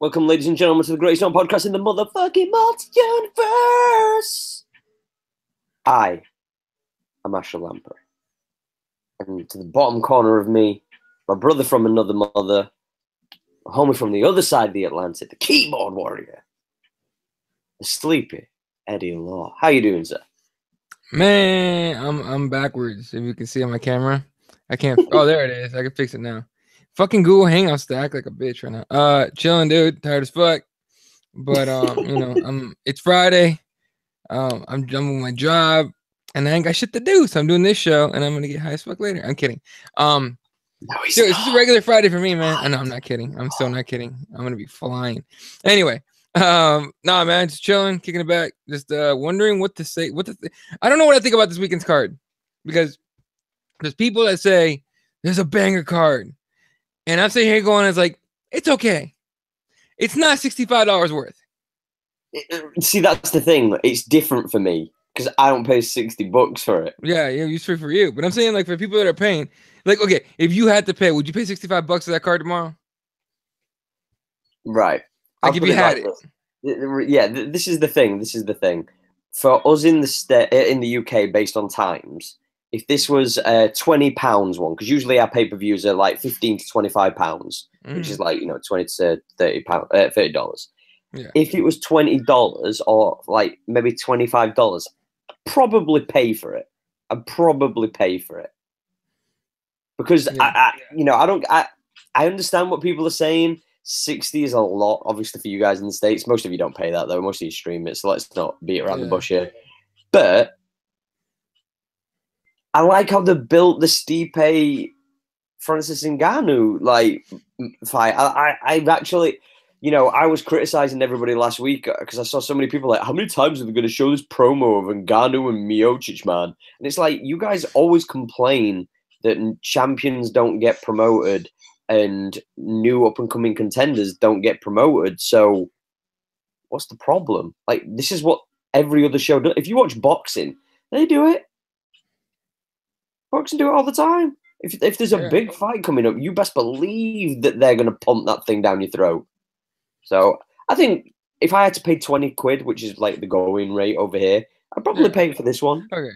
Welcome, ladies and gentlemen, to the greatest known podcast in the motherfucking multi-universe. I am Lamprey. And to the bottom corner of me, my brother from another mother, my homie from the other side of the Atlantic, the keyboard warrior, the sleepy Eddie Law. How you doing, sir? Man, I'm backwards. If you can see on my camera, I can't. Oh, there it is. I can fix it now. Fucking Google Hangouts to act like a bitch right now. Chilling, dude. Tired as fuck. But it's Friday. I'm done with my job, and I ain't got shit to do, so I'm doing this show, and I'm gonna get high as fuck later. I'm kidding. No, Dude, it's just a regular Friday for me, man. I know I'm not kidding. I'm still not kidding. I'm gonna be flying. Anyway, nah, man, just chilling, kicking it back, just wondering what to say. I don't know what I think about this weekend's card, because there's people that say there's a banger card, and I'm sitting here going, it's like, it's okay. It's not $65 worth. See, that's the thing. It's different for me because I don't pay $60 for it. Yeah, it's free for you. But I'm saying, like, for people that are paying, like, okay, if you had to pay, would you pay $65 for that card tomorrow? Right. Like, if you had it. Yeah, this is the thing. This is the thing. For us in the UK, based on times, if this was £20 one, because usually our pay-per-views are like £15 to £25, which is like, $20 to $30. Yeah. If it was $20 or like maybe $25, I'd probably pay for it. Because Yeah. I understand what people are saying. 60 is a lot, obviously, for you guys in the States. Most of you don't pay that, though. Most of you stream it, so let's not beat around the bush here. But I like how they built the Stipe Francis Ngannou fight. I've actually, I was criticizing everybody last week because I saw so many people like, how many times are they going to show this promo of Ngannou and Miocic, man? And it's like, you guys always complain that champions don't get promoted and new up-and-coming contenders don't get promoted. So what's the problem? Like, this is what every other show does. If you watch boxing, they do it. Boxing do it all the time. If there's a big fight coming up, you best believe that they're going to pump that thing down your throat. So I think if I had to pay 20 quid, which is like the going rate over here, I'd probably pay for this one. Okay.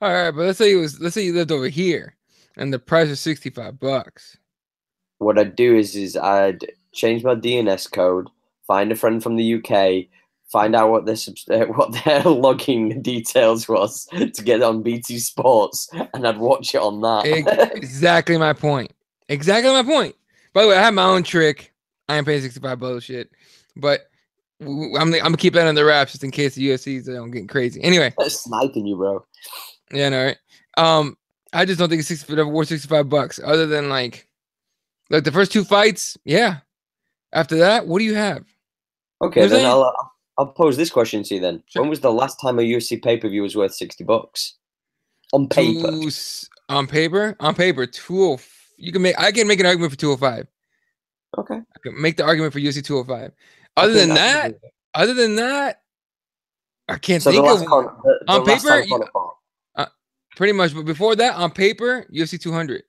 All right, but let's say you lived over here and the price is $65. What I'd do is I'd change my DNS code, find a friend from the UK, find out what their logging details was to get on BT Sports, and I'd watch it on that. Exactly my point. By the way, I have my own trick. I ain't paying $65 bullshit, but I'm gonna keep that under wraps just in case the UFC's don't get crazy. Anyway, sniping you, bro. Yeah, no, right. I just don't think it's worth $65. Other than like the first two fights, yeah. After that, what do you have? Okay, then I'll pose this question to you then. Sure. When was the last time a UFC pay-per-view was worth $60 on paper? On paper, I can make an argument for 205. Okay, I can make the argument for UFC 205. Other than that, I can't think of on paper. Pretty much, but before that, on paper, UFC 200.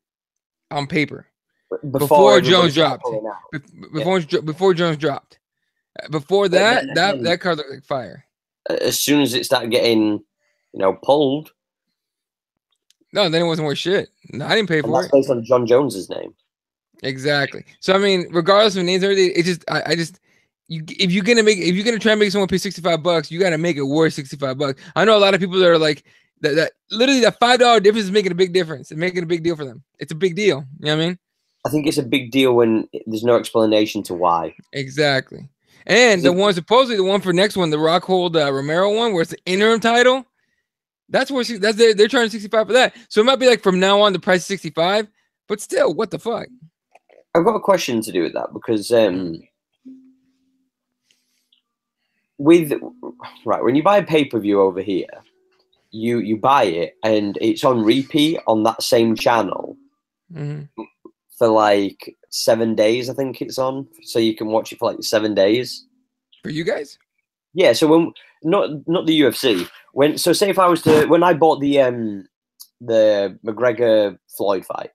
On paper, before Jones dropped. Before Jones dropped. Before that, that card looked like fire. As soon as it started getting, pulled. No, then it wasn't worth shit. No, I didn't pay for it. Based on John Jones's name. Exactly. So I mean, regardless of names or anything, it just if you're gonna try and make someone pay $65, you gotta make it worth $65. I know a lot of people that are like that literally that $5 difference is making a big difference and making a big deal for them. It's a big deal. You know what I mean? I think it's a big deal when there's no explanation to why. Exactly. And supposedly the one for next one, the Rockhold Romero one, where it's the interim title, they're charging $65 for that. So it might be like from now on the price is $65, but still, what the fuck? I've got a question to do with that because when you buy a pay-per-view over here, you buy it and it's on repeat on that same channel for like 7 days. I think it's on, so you can watch it for like 7 days. For you guys? Yeah. So when not the UFC. When I bought the McGregor Floyd fight,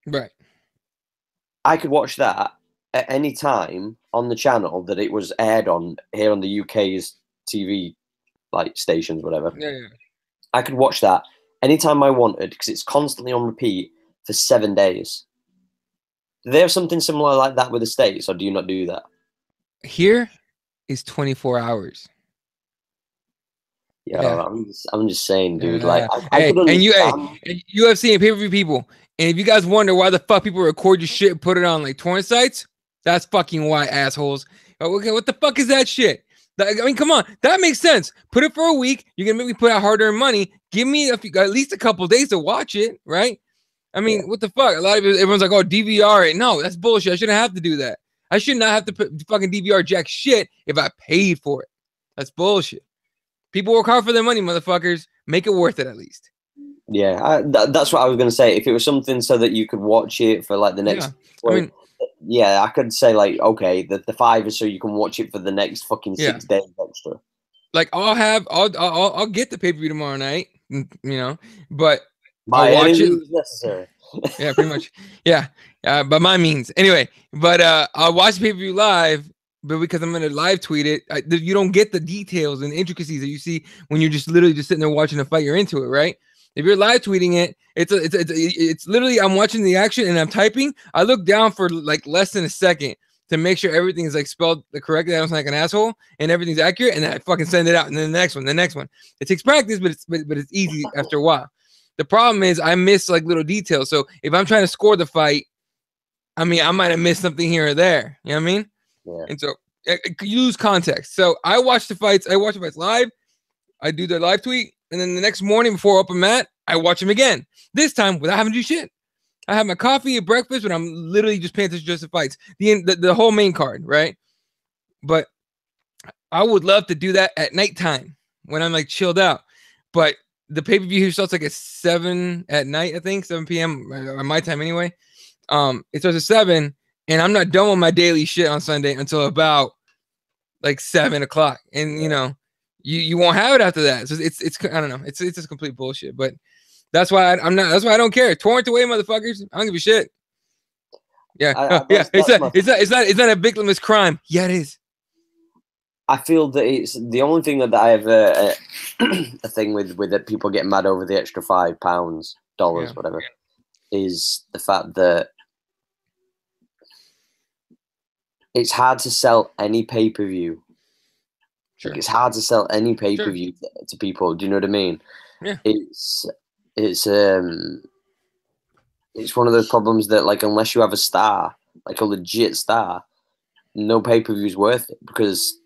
right? I could watch that at any time on the channel that it was aired on here on the UK's TV like stations, whatever. Yeah. I could watch that anytime I wanted because it's constantly on repeat for 7 days. Do they have something similar like that with the States, or do you not do that? Here is 24 hours. Yeah. I'm just saying, dude. Yeah. Like, I could and UFC and pay-per-view people. And if you guys wonder why the fuck people record your shit and put it on like torrent sites, that's fucking why, assholes. Okay, what the fuck is that shit? I mean, come on, that makes sense. Put it for a week. You're gonna make me put out hard-earned money. Give me at least a couple days to watch it, right? I mean, what the fuck? A lot of everyone's like, "Oh, DVR it." No, that's bullshit. I shouldn't have to do that. I should not have to put fucking DVR jack shit if I paid for it. That's bullshit. People work hard for their money, motherfuckers. Make it worth it at least. Yeah, that's what I was gonna say. If it was something so that you could watch it for like the next, I could say like, okay, the $5 is so you can watch it for the next fucking 6 days extra. Like I'll get the pay-per-view tomorrow night, but by I'll watch any it. means necessary. Yeah, pretty much. Yeah, by my means. Anyway, but I'll watch the pay-per-view live, but because I'm gonna live tweet it, you don't get the details and intricacies that you see when you're just literally just sitting there watching a fight. You're into it, right? If you're live tweeting it, it's literally I'm watching the action and I'm typing. I look down for like less than a second to make sure everything is like spelled correctly. I don't sound like an asshole and everything's accurate, and then I fucking send it out. And then the next one. It takes practice, but it's easy after a while. The problem is I miss like little details. So if I'm trying to score the fight, I mean, I might have missed something here or there. You know what I mean? Yeah. And so you lose context. So I watch the fights live. I do the live tweet. And then the next morning before open mat, I watch them again. This time without having to do shit. I have my coffee at breakfast, but I'm literally just paying attention to the fights. The whole main card, right? But I would love to do that at nighttime when I'm like chilled out. But the pay-per-view here starts like at 7 at night, I think, 7 p.m. My time anyway. It starts at 7, and I'm not done with my daily shit on Sunday until about like 7 o'clock. And you won't have it after that. So it's I don't know. It's just complete bullshit. But that's why that's why I don't care. Torrent away, motherfuckers. I don't give a shit. Yeah. It's not a victimless crime. Yeah, it is. I feel that it's the only thing that I have a thing with that people get mad over the extra £5, dollars, whatever, is the fact that it's hard to sell any pay-per-view. Sure. Like, it's hard to sell any pay-per-view to people. Do you know what I mean? Yeah. It's one of those problems that, like, unless you have a star, like a legit star, no pay-per-view is worth it, because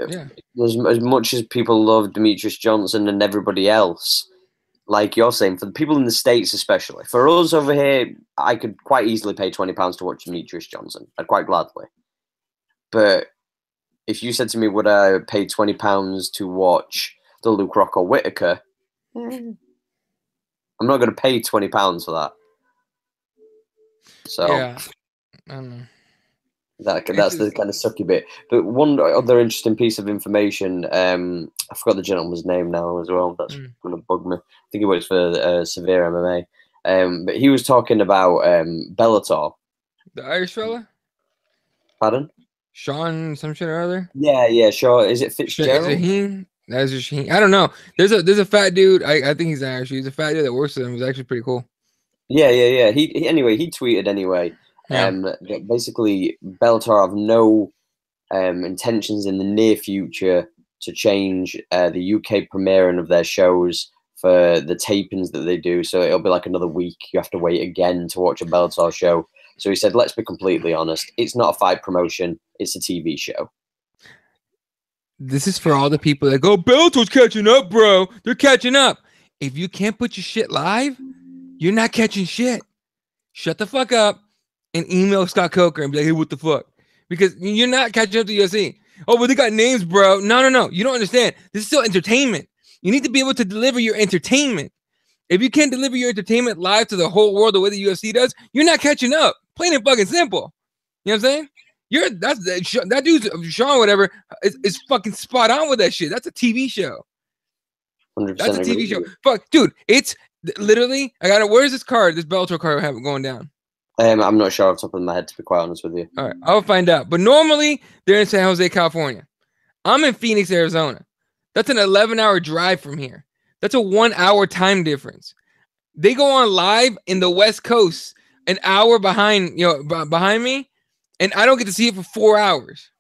as much as people love Demetrius Johnson and everybody else, like you're saying, for the people in the States especially, for us over here, I could quite easily pay £20 to watch Demetrius Johnson. I'd quite gladly. But if you said to me, would I pay £20 to watch the Luke Rocco Whittaker? I'm not going to pay £20 for that. So yeah, I don't know. That's the kind of sucky bit. But one other interesting piece of information, I forgot the gentleman's name now as well. That's going to bug me. I think he works for Severe MMA. But he was talking about Bellator. The Irish fella? Pardon? Sean, some shit or other? Yeah, sure. Is it Fitzgerald? Shaheen? That's just Shaheen. I don't know. There's a fat dude. I think he's Irish. He's a fat dude that works with him. He's actually pretty cool. Yeah. He tweeted anyway. That basically Bellator have no intentions in the near future to change the UK premiering of their shows for the tapings that they do. So it'll be like another week. You have to wait again to watch a Bellator show. So he said, let's be completely honest. It's not a fight promotion. It's a TV show. This is for all the people that go, Bellator's catching up, bro. They're catching up. If you can't put your shit live, you're not catching shit. Shut the fuck up and email Scott Coker and be like, hey, what the fuck? Because you're not catching up to UFC. Oh, but they got names, bro. No. You don't understand. This is still entertainment. You need to be able to deliver your entertainment. If you can't deliver your entertainment live to the whole world the way the UFC does, you're not catching up. Plain and fucking simple. You know what I'm saying? That dude's Sean, whatever, is fucking spot on with that shit. That's a TV show. 100% That's a TV show. Fuck, dude, it's literally, where's this card, this Bellator card I have going down? I'm not sure off the top of my head, to be quite honest with you. All right, I'll find out. But normally they're in San Jose, California. I'm in Phoenix, Arizona. That's an 11-hour drive from here. That's a 1-hour time difference. They go on live in the West Coast, an hour behind, behind me, and I don't get to see it for 4 hours.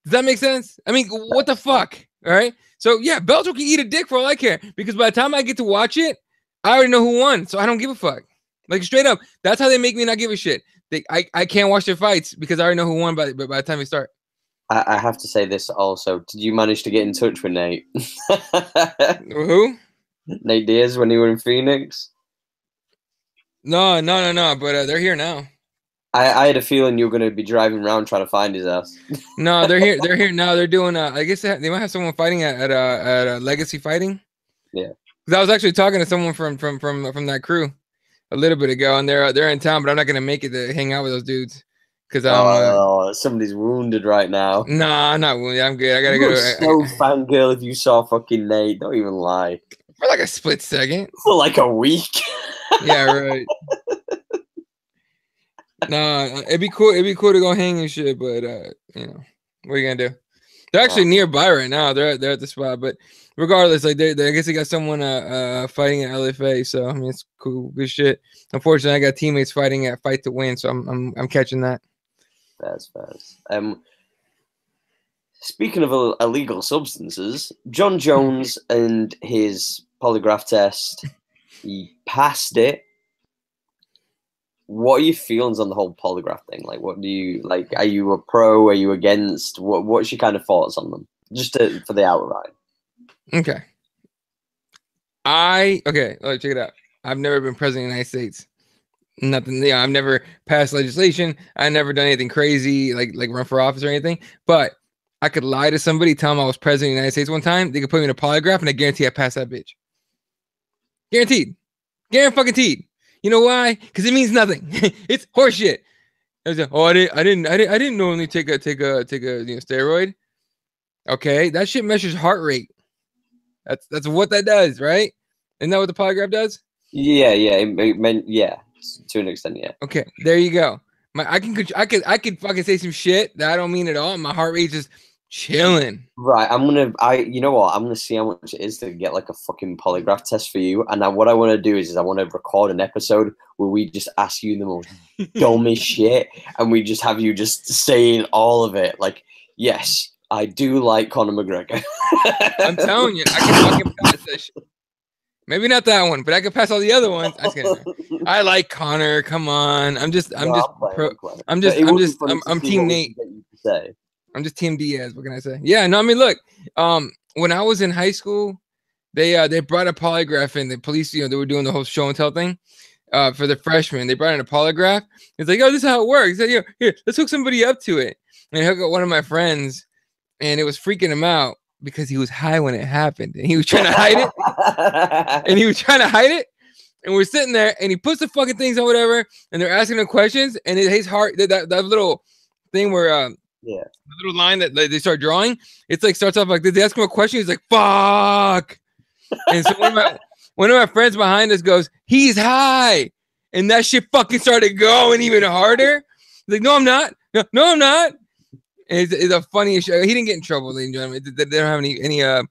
Does that make sense? I mean, what the fuck? All right. So yeah, Bellator can eat a dick for all I care, because by the time I get to watch it, I already know who won, so I don't give a fuck. Like, straight up, that's how they make me not give a shit. I can't watch their fights because I already know who won by the time they start. I have to say this also. Did you manage to get in touch with Nate? Who? Nate Diaz when you were in Phoenix? No. But they're here now. I had a feeling you were going to be driving around trying to find his ass. No, they're here. They're here now. They're doing. I guess they might have someone fighting at Legacy Fighting. Yeah. Because I was actually talking to someone from that crew a little bit ago, and they're in town, but I'm not gonna make it to hang out with those dudes. Because somebody's wounded right now. Nah, I'm not wounded. I'm good. I gotta go. So fangirl if you saw fucking Nate. Don't even lie. For like a split second. For like a week. Yeah, right. Nah, it'd be cool. It'd be cool to go hang and shit, but what are you gonna do? They're actually nearby right now. They're at the spot, but regardless, like I guess they got someone fighting at LFA, so I mean it's cool, good shit. Unfortunately, I got teammates fighting at Fight to Win, so I'm catching that. Fast. Speaking of illegal substances, John Jones and his polygraph test, he passed it. What are your feelings on the whole polygraph thing? Like, what do you like? Are you a pro? Are you against? What's your kind of thoughts on them? Just for the outright. Okay. Check it out. I've never been president of the United States. Nothing. I've never passed legislation. I've never done anything crazy like run for office or anything. But I could lie to somebody, tell them I was president of the United States one time. They could put me in a polygraph, and I guarantee I passed that bitch. Guaranteed. Guaranteed. You know why? Because it means nothing. It's horseshit. I didn't normally take a steroid. Okay, that shit measures heart rate. That's what that does, right? Isn't that what the polygraph does? Yeah. It meant to an extent, yeah. Okay, there you go. I could fucking say some shit that I don't mean at all. My heart rate's just chilling. Right, you know what? I'm gonna see how much it is to get like a fucking polygraph test for you. And what I want to do is I want to record an episode where we just ask you the most dumbest shit, and we just have you just saying all of it. Like, yes, I do like Conor McGregor. I'm telling you, I can pass that shit. Maybe not that one, but I can pass all the other ones. I like Conor. Come on, I'm Team Nate. I'm just Team Diaz. What can I say? Yeah, no, I mean, look, when I was in high school, they brought a polygraph in. The police, they were doing the whole show and tell thing for the freshmen. They brought in a polygraph. It's like, oh, this is how it works. Like, here, let's hook somebody up to it. And I hooked up one of my friends, and it was freaking him out because he was high when it happened, and he was trying to hide it. And we're sitting there, and he puts the fucking things on whatever, and they're asking him questions, and his heart, that little thing where the little line that they start drawing, it's like starts off like this. They ask him a question, he's like, fuck. And so one of my friends behind us goes, he's high. And that shit fucking started going even harder. He's like, no, I'm not. No, I'm not. And it's a funny issue. He didn't get in trouble, ladies and gentlemen. They don't have any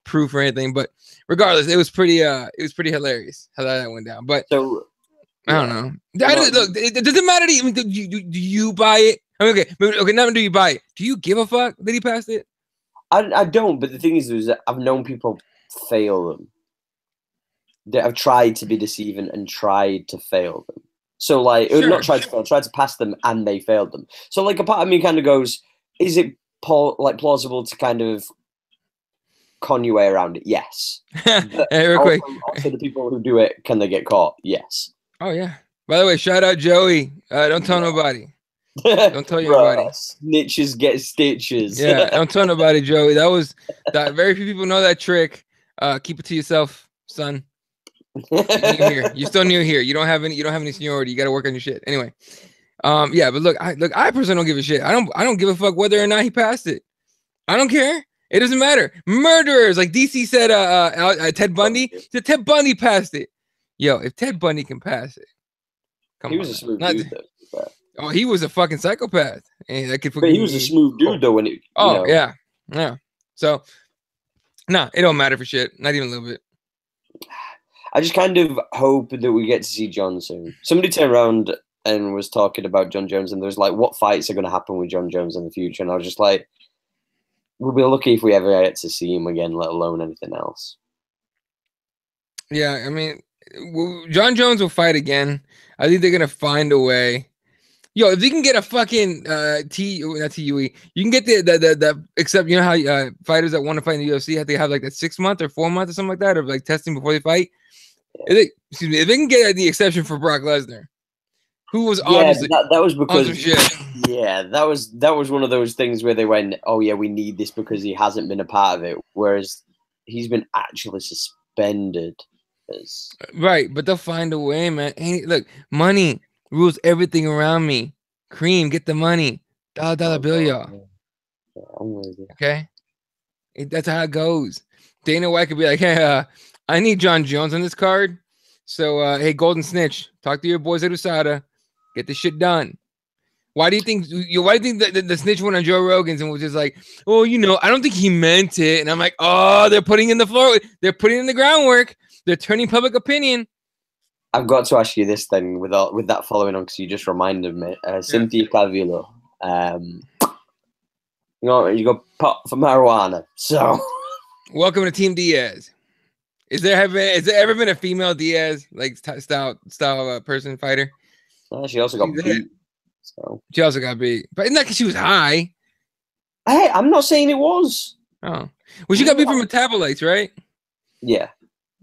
proof or anything. But regardless, it was pretty hilarious how that went down. But so, I don't know. Look, it doesn't matter to you. I mean, do you buy it? I mean, okay. Not do you buy it? Do you give a fuck that he passed it? I don't. But the thing is that I've known people fail them. That have tried to be deceiving and tried to fail them. So like, not tried to fail, tried to pass them and they failed them. So like, a part of me kind of goes, is it plausible to kind of con your way around it? Yes. Real quick. Also, the people who do it, can they get caught? Yes. Oh yeah. By the way, shout out Joey. Don't tell nobody. Don't tell nobody. Snitches get stitches. Yeah, don't tell nobody, Joey. That very few people know that trick. Keep it to yourself, son. You're still new here. You don't have any seniority. You got to work on your shit. Anyway, yeah, but look, I personally don't give a shit. I don't give a fuck whether or not he passed it. I don't care. It doesn't matter. Murderers, like DC said, Ted Bundy. Ted Bundy passed it. Yo, if Ted Bundy can pass it, Come He on, was a smooth Not- dude, though. Oh, he was a fucking psychopath. And I could But he was a smooth dude, though. When it, yeah. So, nah, it don't matter for shit. Not even a little bit. I just kind of hope that we get to see John soon. Somebody turned around and was talking about John Jones, and there's like, what fights are going to happen with John Jones in the future? And I was just like, we'll be lucky if we ever get to see him again, let alone anything else. Yeah, I mean, John Jones will fight again. I think they're gonna find a way. Yo, if you can get a fucking not TUE, you can get the except you know how fighters that want to fight in the UFC have to have like that 6 month or 4 month or something like that of like testing before they fight. If they can get the exception for Brock Lesnar, who was obviously that was because shit. that was one of those things where they went, oh yeah, we need this because he hasn't been a part of it, whereas he's been actually suspended. Right, but they'll find a way, man. Hey, look, money rules everything around me. Cream, get the money. Dollar bill, y'all. Okay, that's how it goes. Dana White could be like, hey, I need John Jones on this card. So, hey, Golden Snitch, talk to your boys at USADA. Get this shit done. Why do you think the snitch went on Joe Rogan's and was just like, oh, I don't think he meant it. And I'm like, oh, they're putting in the floor. They're putting in the groundwork. They're turning public opinion. I've got to ask you this thing with that following on because you just reminded me. Cynthia Calvillo, you got pot for marijuana. So, welcome to Team Diaz. Has there ever been a female Diaz like style person fighter? She also got beat. So she also got beat, but not because she was high. Hey, I'm not saying it was. Oh, well, she got beat from metabolites, right? Yeah.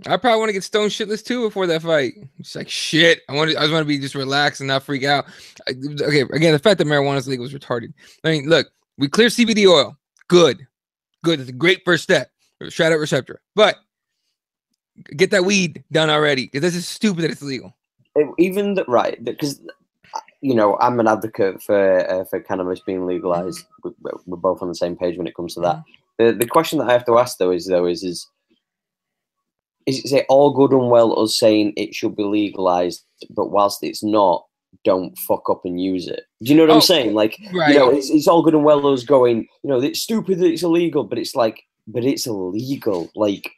I probably want to get stone shitless too before that fight. It's like shit. I just want to be just relaxed and not freak out. Okay, again, the fact that marijuana's legal was retarded. I mean, look, we clear CBD oil. Good. It's a great first step. Shout out Receptor. But get that weed done already because this is stupid that it's legal. Even right, because I'm an advocate for cannabis being legalized. We're both on the same page when it comes to that. The question that I have to ask though is it all good and well us saying it should be legalized, but whilst it's not, don't fuck up and use it? Do you know what I'm saying? Like, right. It's all good and well us going, it's stupid that it's illegal, but it's like, but it's illegal. Like,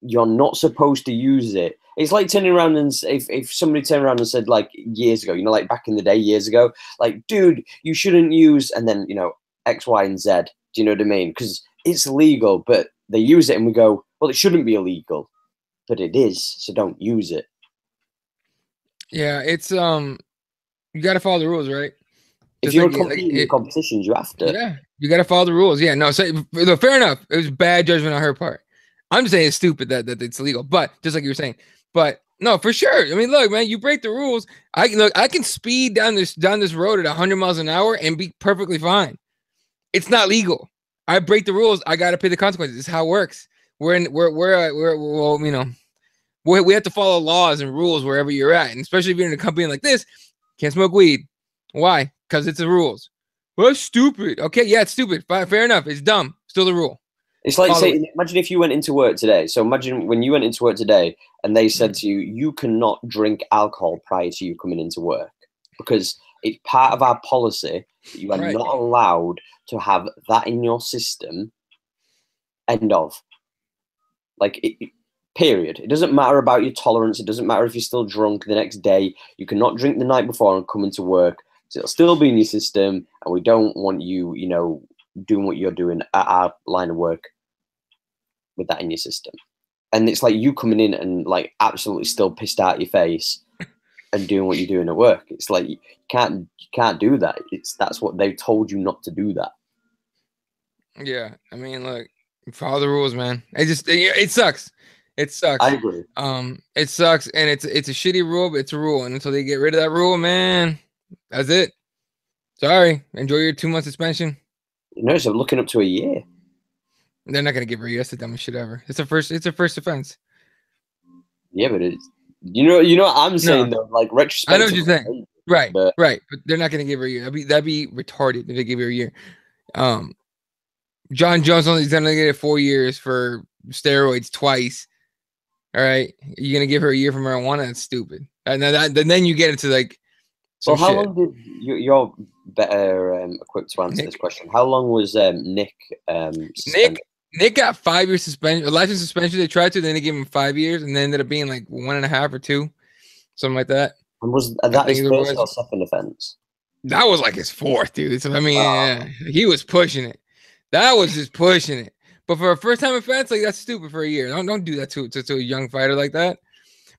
you're not supposed to use it. It's like turning around and if somebody turned around and said like years ago, like back in the day, years ago, like, dude, you shouldn't use, and then, X, Y, and Z. Do you know what I mean? Because it's legal, but they use it and we go, well, it shouldn't be illegal. But it is, so don't use it. Yeah, it's you got to follow the rules, right? If you're competing in competitions, you have to. Yeah, you got to follow the rules. Yeah, no, so fair enough. It was bad judgment on her part. I'm just saying it's stupid that it's illegal, but just like you were saying. But no, for sure. I mean, look, man, you break the rules. I can speed down this road at 100 miles an hour and be perfectly fine. It's not legal. I break the rules. I got to pay the consequences. It's how it works. We have to follow laws and rules wherever you're at, and especially if you're in a company like this, can't smoke weed. Why? Because it's the rules. Well, it's stupid. Okay, yeah, it's stupid. Fair enough. It's dumb. Still the rule. It's like saying, imagine if you went into work today. So imagine when you went into work today, and they said to you, you cannot drink alcohol prior to you coming into work because it's part of our policy that you are not allowed to have that in your system. End of. Like, period. It doesn't matter about your tolerance. It doesn't matter if you're still drunk the next day. You cannot drink the night before and come into work. So it'll still be in your system, and we don't want you, doing what you're doing at our line of work with that in your system. And it's like you coming in and like absolutely still pissed out your face and doing what you're doing at work. It's like you can't do that. That's what they told you not to do that. Yeah, I mean, look. Follow the rules, man. It sucks. It sucks. I agree. It sucks, and it's a shitty rule, but it's a rule. And until they get rid of that rule, man, that's it. Sorry. Enjoy your 2 month suspension. So I'm looking up to a year. They're not gonna give her a yes. That's the dumbest shit ever. It's a first offense. Yeah, but it's what I'm saying though. Like retrospective. I know what you're saying. Right, but they're not gonna give her a year. That'd be retarded if they give her a year. John Jones only gonna get 4 years for steroids twice. All right, you're gonna give her a year for marijuana? That's stupid. And then you get into like Well, Some how shit. long did you're better equipped to answer this Nick, question? How long was Nick Nick, suspended? Nick got 5 years suspension, a license suspension. They tried to, then they gave him 5 years, and then ended up being like 1.5 or 2, something like that. And was I that his think it first was. or second offense? That was like his fourth, dude. So I mean, Wow. yeah, he was pushing it. That was just pushing it. But for a first time offense, like that's stupid for a year. Don't do that to a young fighter like that.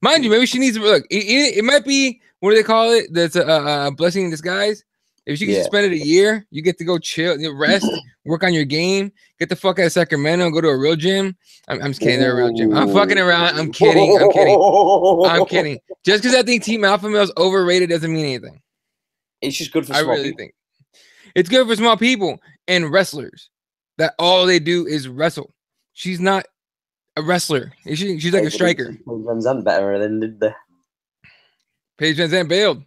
Mind you, maybe she needs to look. It might be, what do they call it? That's a blessing in disguise. If she gets Yeah. suspended a year, you get to go chill, rest, work on your game, get the fuck out of Sacramento, go to a real gym. I'm just kidding. They're a real gym. I'm fucking around. I'm kidding. I'm kidding. I'm kidding. Just because I think Team Alpha Male is overrated doesn't mean anything. It's just good for I small really people. think it's good for small people and wrestlers that all they do is wrestle. She's not a wrestler. She's like a striker. Van Zandt better than did the. Paige Van Zandt bailed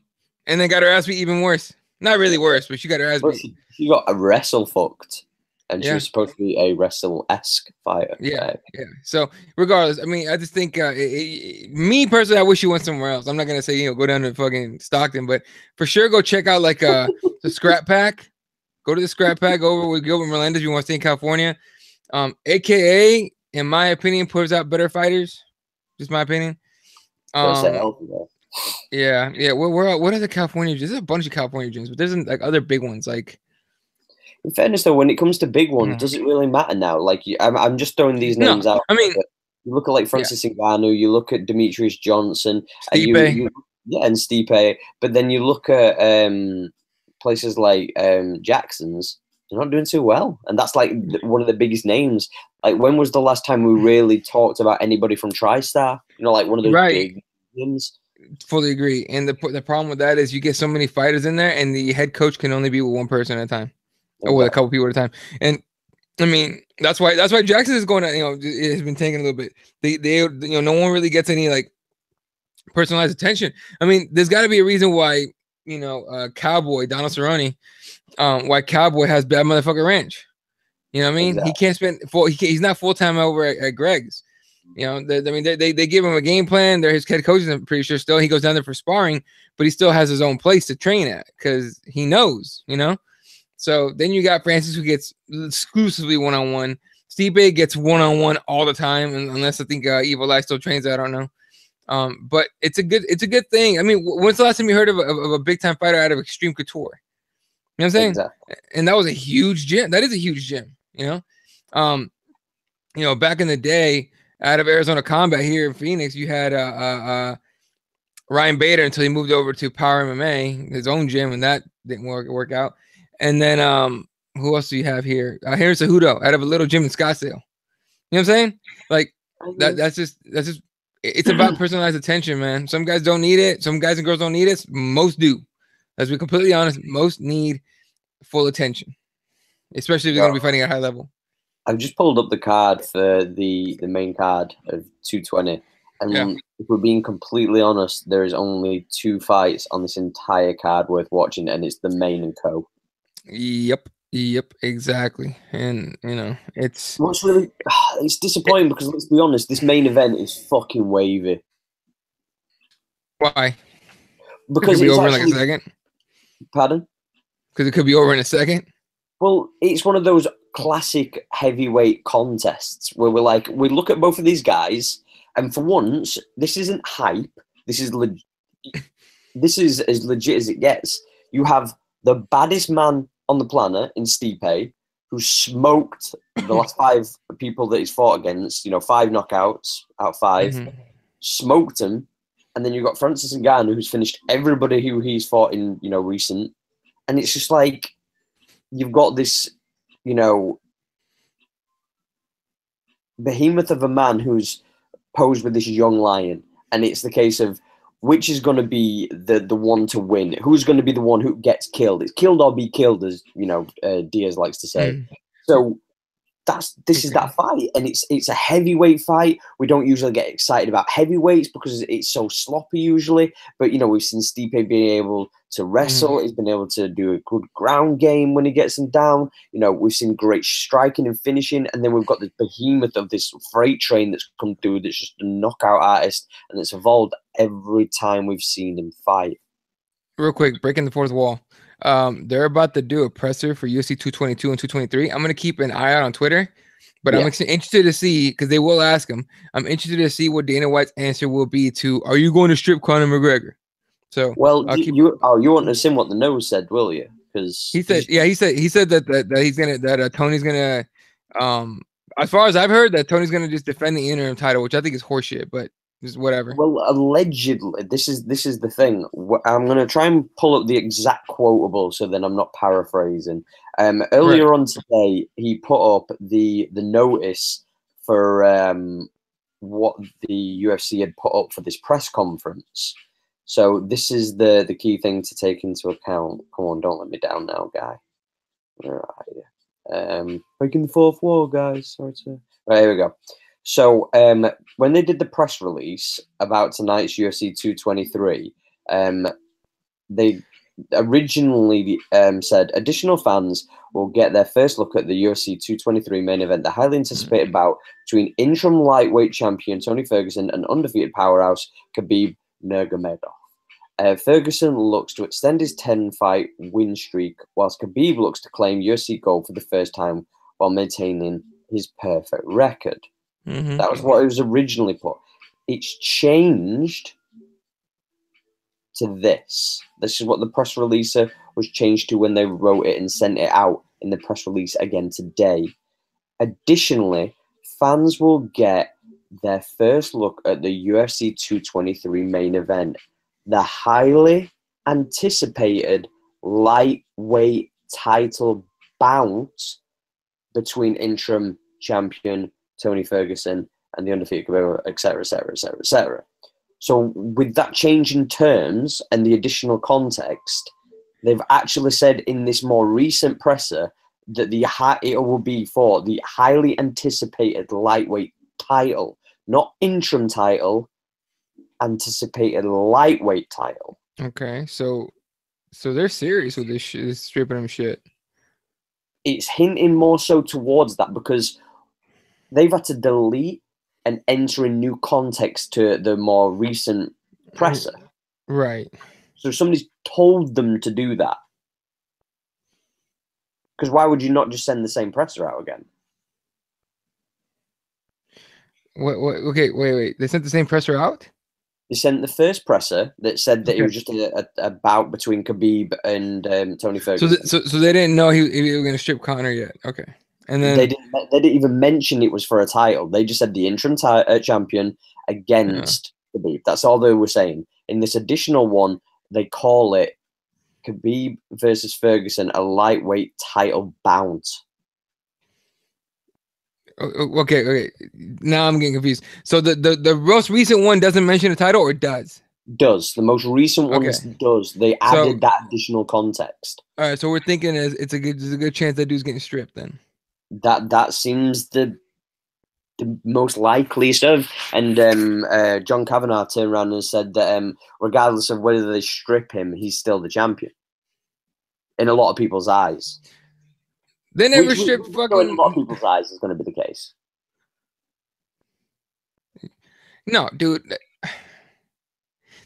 and then got her ass beat even worse. Not really worse, but she got her ass Well, beat. she got a wrestle fucked, and she Yeah. was supposed to be a wrestle-esque fighter. Yeah. Yeah. So regardless, I mean, I just think me personally, I wish she went somewhere else. I'm not gonna say go down to fucking Stockton, but for sure go check out like the Scrap Pack. Go to the Scrap Pack over with Gilbert Melendez if you want to stay in California. AKA, in my opinion, puts out better fighters. Just my opinion. Yeah. What other California gyms? There's a bunch of California gyms, but there's like other big ones. Like, in fairness, though, when it comes to big ones, does it really matter now? Like, I'm just throwing these names out. I mean, you look at like Francis Ngannou, you look at Demetrius Johnson, Stipe. and Stipe, but then you look at places like Jackson's. They're not doing too well, and that's like one of the biggest names. Like, when was the last time we really talked about anybody from TriStar? Like one of those big gyms. Fully agree. And the problem with that is you get so many fighters in there, and the head coach can only be with one person at a time, or with a couple people at a time. And I mean, that's why Jackson is going to, it has been taking a little bit. They no one really gets any like personalized attention. I mean, there's got to be a reason why Cowboy Donald Cerrone, why Cowboy has bad motherfucker ranch. You know what I mean? Exactly. He can't spend he's not full time over at Greg's. They give him a game plan. They're his head coaches, I'm pretty sure. Still, he goes down there for sparring, but he still has his own place to train at because he knows, So then you got Francis, who gets exclusively one-on-one. Stipe gets one-on-one all the time, unless I think Evil Eye still trains. I don't know. But it's a good thing. I mean, when's the last time you heard of a big-time fighter out of Extreme Couture? You know what I'm saying? Exactly. And that was a huge gym. That is a huge gym. Back in the day, out of Arizona Combat here in Phoenix, you had Ryan Bader until he moved over to Power MMA, his own gym, and that didn't work out. And then who else do you have here? Henry Cejudo out of a little gym in Scottsdale. You know what I'm saying? Like that's just it's about personalized attention, man. Some guys don't need it. Some guys and girls don't need it. Most do. Let's be completely honest. Most need full attention, especially if they're going to be fighting at a high level. I've just pulled up the card for the main card of 220. And if we're being completely honest, there is only 2 fights on this entire card worth watching, and it's the main and co. Yep, exactly. And it's it's disappointing because let's be honest, this main event is fucking wavy. Why? Because it could be over in like a second. Pardon? Because it could be over in a second. Well, it's one of those classic heavyweight contests where we look at both of these guys, and for once, this isn't hype. This is this is as legit as it gets. You have the baddest man on the planet in Stipe, who smoked the last 5 people that he's fought against. 5 knockouts out of 5, smoked him, and then you've got Francis Ngannou, who's finished everybody who he's fought in recent, and it's just like you've got this. Behemoth of a man who's posed with this young lion, and it's the case of which is going to be the one to win. Who's going to be the one who gets killed? It's killed or be killed, as Diaz likes to say. So this is that fight, and it's a heavyweight fight. We don't usually get excited about heavyweights because it's so sloppy usually. But we've seen Stipe being able to wrestle. He's been able to do a good ground game when he gets them down. We've seen great striking and finishing, and then we've got this behemoth of this freight train that's come through that's just a knockout artist, and it's evolved every time we've seen him fight. real quick, breaking the fourth wall. They're about to do a presser for UFC 222 and 223. I'm gonna keep an eye out on Twitter, but I'm interested to see because they will ask him. I'm interested to see what Dana White's answer will be to, "Are you going to strip Conor McGregor?" So, well, you want to see what the nose said, will you? Because he said that he's gonna Tony's gonna as far as I've heard that Tony's gonna just defend the interim title, which I think is horseshit, but just whatever. Well, allegedly, this is the thing. I'm going to try and pull up the exact quotable, so then I'm not paraphrasing. Earlier on today, he put up the notice for what the UFC had put up for this press conference. So this is the key thing to take into account. Come on, don't let me down now, guy. Where are you? Breaking the fourth wall, guys. Sorry to. Right, here we go. So when they did the press release about tonight's UFC 223, they originally said additional fans will get their first look at the UFC 223 main event, the highly anticipated bout between interim lightweight champion Tony Ferguson and undefeated powerhouse Khabib Nurmagomedov. Ferguson looks to extend his 10-fight win streak, whilst Khabib looks to claim UFC gold for the first time while maintaining his perfect record. That was what it was originally put. It's changed to this. This is what the press releaser was changed to when they wrote it and sent it out in the press release again today. Additionally, fans will get their first look at the UFC 223 main event, the highly anticipated lightweight title bout between interim champion Tony Ferguson and the undefeated Khabib, etc., etc., etc., etc. So with that change in terms and the additional context, they've actually said in this more recent presser that it will be for the highly anticipated lightweight title, not interim title, anticipated lightweight title. Okay, so they're serious with this shit, this stripping him shit. It's hinting more so towards that because they've had to delete and enter in new context to the more recent presser. Right. So somebody's told them to do that. Because why would you not just send the same presser out again? What? Okay, wait. They sent the same presser out? They sent the first presser that said that it was just a bout between Khabib and Tony Ferguson. So they didn't know he was going to strip Conor yet. Okay. And then they didn't even mention it was for a title. They just said the interim champion against Khabib. That's all they were saying. In this additional one, they call it Khabib versus Ferguson, a lightweight title bout. Okay. Now I'm getting confused. So the most recent one doesn't mention the title, or does? Does. The most recent one does. They added that additional context. All right, so we're thinking there's a good chance that dude's getting stripped then. That seems the most likeliest of. And John Kavanagh turned around and said that regardless of whether they strip him, he's still the champion in a lot of people's eyes. They never stripped fucking. In a lot of people's eyes is going to be the case. No, dude.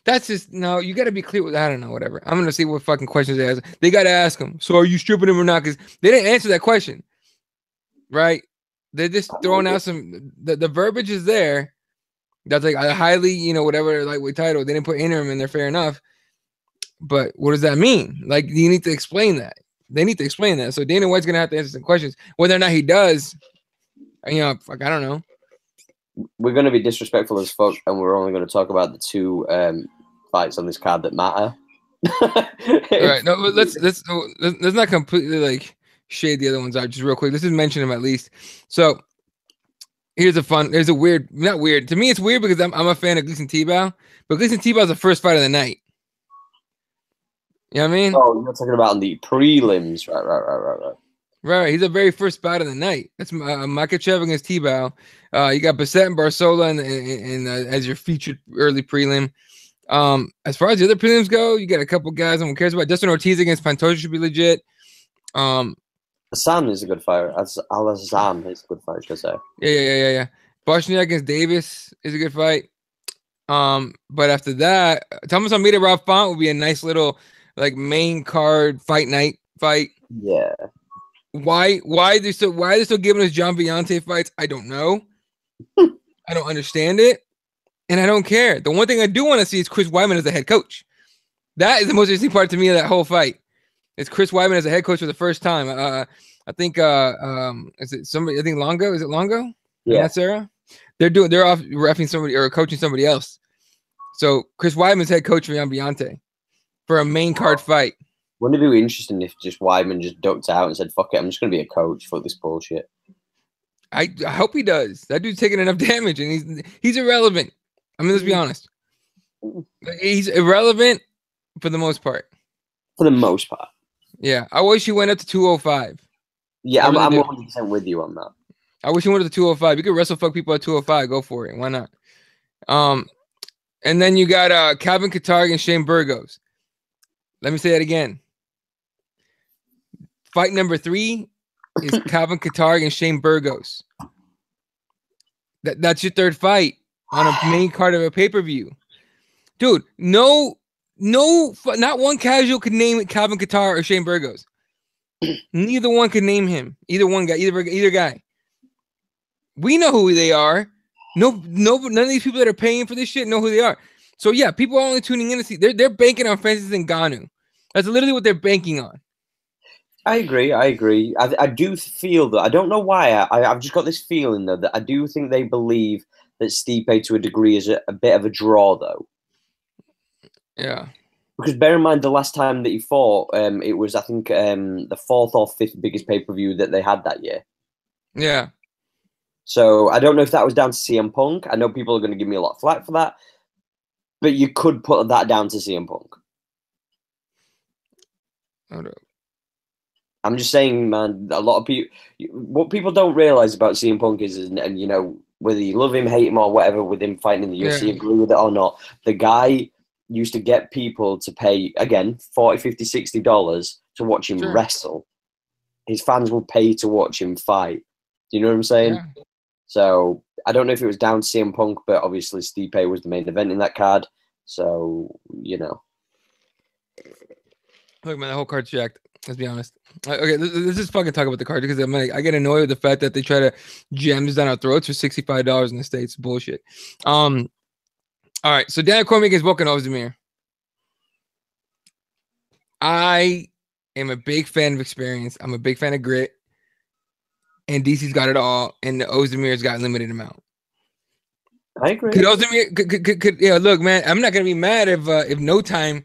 That's just no. You got to be clear with. I don't know. Whatever. I'm gonna see what fucking questions they ask. They got to ask him. So are you stripping him or not? Because they didn't answer that question. Right? They're just throwing out some. The verbiage is there. That's like a highly, whatever lightweight title. They didn't put interim in there. Fair enough. But what does that mean? Like, you need to explain that. They need to explain that. So Dana White's gonna have to answer some questions. Whether or not he does, I don't know. We're going to be disrespectful as fuck, and we're only going to talk about the two fights on this card that matter. All right, no, let's not completely shade the other ones out. Just real quick, let's just mention them at least. So here's a weird, not weird to me. It's weird because I'm a fan of Gleason Tebow, but Gleason Tebow's the first fight of the night. You know what I mean? Oh, you're talking about the prelims, right. Right, he's the very first bout of the night. That's Makhachev against Tebow. You got Bassett and Barsola and as your featured early prelim. As far as the other prelims go, you got a couple guys no one cares about. Dustin Ortiz against Pantoja should be legit. Hassan is a good fighter. Al-Hassan is a good fighter, should I say. Yeah. Boshniak against Davis is a good fight. But after that, Thomas Almeida, Rob Font will be a nice little like main card fight night fight. Yeah. Why are they still giving us John Villante fights? I don't know. I don't understand it, and I don't care. The one thing I do want to see is Chris Weidman as the head coach. That is the most interesting part to me of that whole fight. It's Chris Weidman as a head coach for the first time. I think is it somebody? I think Longo. Is it Longo? Yeah. That's Sarah. They're off reffing somebody or coaching somebody else. So Chris Weidman's head coach for Jan Biante for a main card fight. Wouldn't it be interesting if just Weidman just ducked out and said, "Fuck it, I'm just going to be a coach. Fuck this bullshit." I hope he does. That dude's taking enough damage, and he's irrelevant. I mean, let's be honest. He's irrelevant for the most part. For the most part. Yeah, I wish he went up to 205. Yeah, I'm 100% with you on that. I wish he went up to 205. You could wrestle fuck people at 205. Go for it. Why not? And then you got Calvin Kattarg and Shane Burgos. Let me say that again. Fight number 3 is Calvin Kattarg and Shane Burgos. That's your third fight on a main card of a pay-per-view. Dude, not one casual could name Calvin Kattarg or Shane Burgos. Neither one could name him. Either one guy, either guy. We know who they are. None of these people that are paying for this shit know who they are. So yeah, people are only tuning in to see. They're banking on Francis Ngannou. That's literally what they're banking on. I agree. I do feel that. I don't know why. I've just got this feeling though that I do think they believe that Stipe to a degree is a bit of a draw though. Yeah. Because bear in mind the last time that he fought, it was I think the 4th or 5th biggest pay-per-view that they had that year. Yeah. So I don't know if that was down to CM Punk. I know people are going to give me a lot of flack for that, but you could put that down to CM Punk. Hold up. I'm just saying, man, a lot of people, what people don't realize about CM Punk is, and you know, whether you love him, hate him, or whatever, with him fighting in the UFC, agree with it or not, the guy used to get people to pay, again, $40, $50, $60 to watch him wrestle. His fans will pay to watch him fight. Do you know what I'm saying? Yeah. So I don't know if it was down to CM Punk, but obviously Stipe was the main event in that card. So, you know. Look, man, the whole card's jacked. Let's be honest. Okay, let's just fucking talk about the card because I get annoyed with the fact that they try to jam this down our throats for $65 in the States. Bullshit. All right, so Daniel Cormier against Volkan Ozdemir. I am a big fan of experience. I'm a big fan of grit. And DC's got it all, and the Ozdemir's got limited amount. I agree. Could Ozdemir, yeah, look, man, I'm not gonna be mad if no times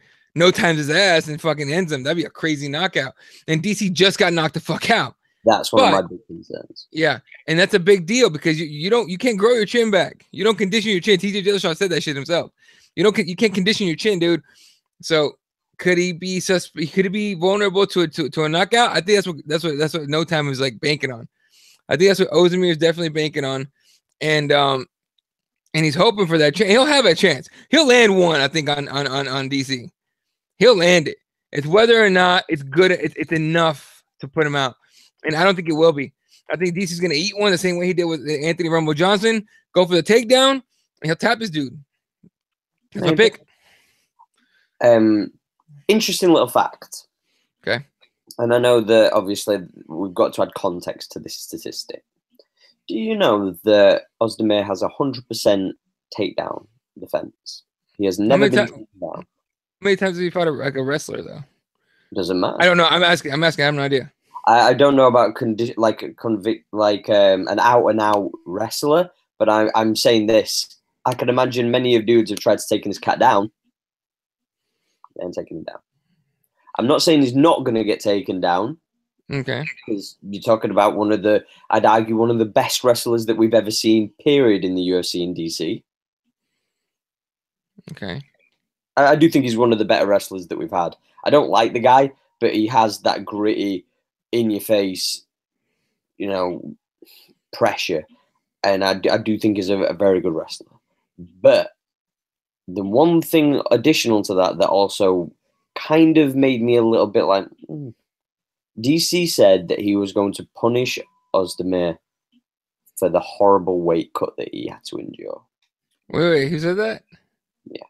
his ass and fucking ends him. That'd be a crazy knockout. And DC just got knocked the fuck out. That's one of my big concerns. Yeah, and that's a big deal because you can't grow your chin back. You don't condition your chin. TJ Dillashaw said that shit himself. You can't condition your chin, dude. So could he be vulnerable to a knockout? I think that's what No Time was like banking on. I think that's what Ozdemir is definitely banking on, and he's hoping for that chance. He'll have a chance. He'll land one, I think, on DC. He'll land it. It's whether or not it's good. It's enough to put him out, and I don't think it will be. I think DC's gonna eat one the same way he did with Anthony Rumble Johnson. Go for the takedown, and he'll tap his dude. That's my pick. Interesting little fact. Okay. And I know that obviously we've got to add context to this statistic. Do you know that Ozdemir has 100% takedown defense? He has never been taken down. How many times has he fought like a wrestler though? Doesn't matter. I don't know. I'm asking. I have no idea. I don't know about an out and out wrestler, but I'm saying this. I can imagine many of dudes have tried to take this cat down and taking him down. I'm not saying he's not going to get taken down. Okay. Because you're talking about I'd argue one of the best wrestlers that we've ever seen, period, in the UFC in DC. Okay. I do think he's one of the better wrestlers that we've had. I don't like the guy, but he has that gritty, in-your-face, pressure. And I do think he's a very good wrestler. But the one thing additional to that also kind of made me a little bit like, DC said that he was going to punish Ozdemir for the horrible weight cut that he had to endure. Wait, who said that? Yeah.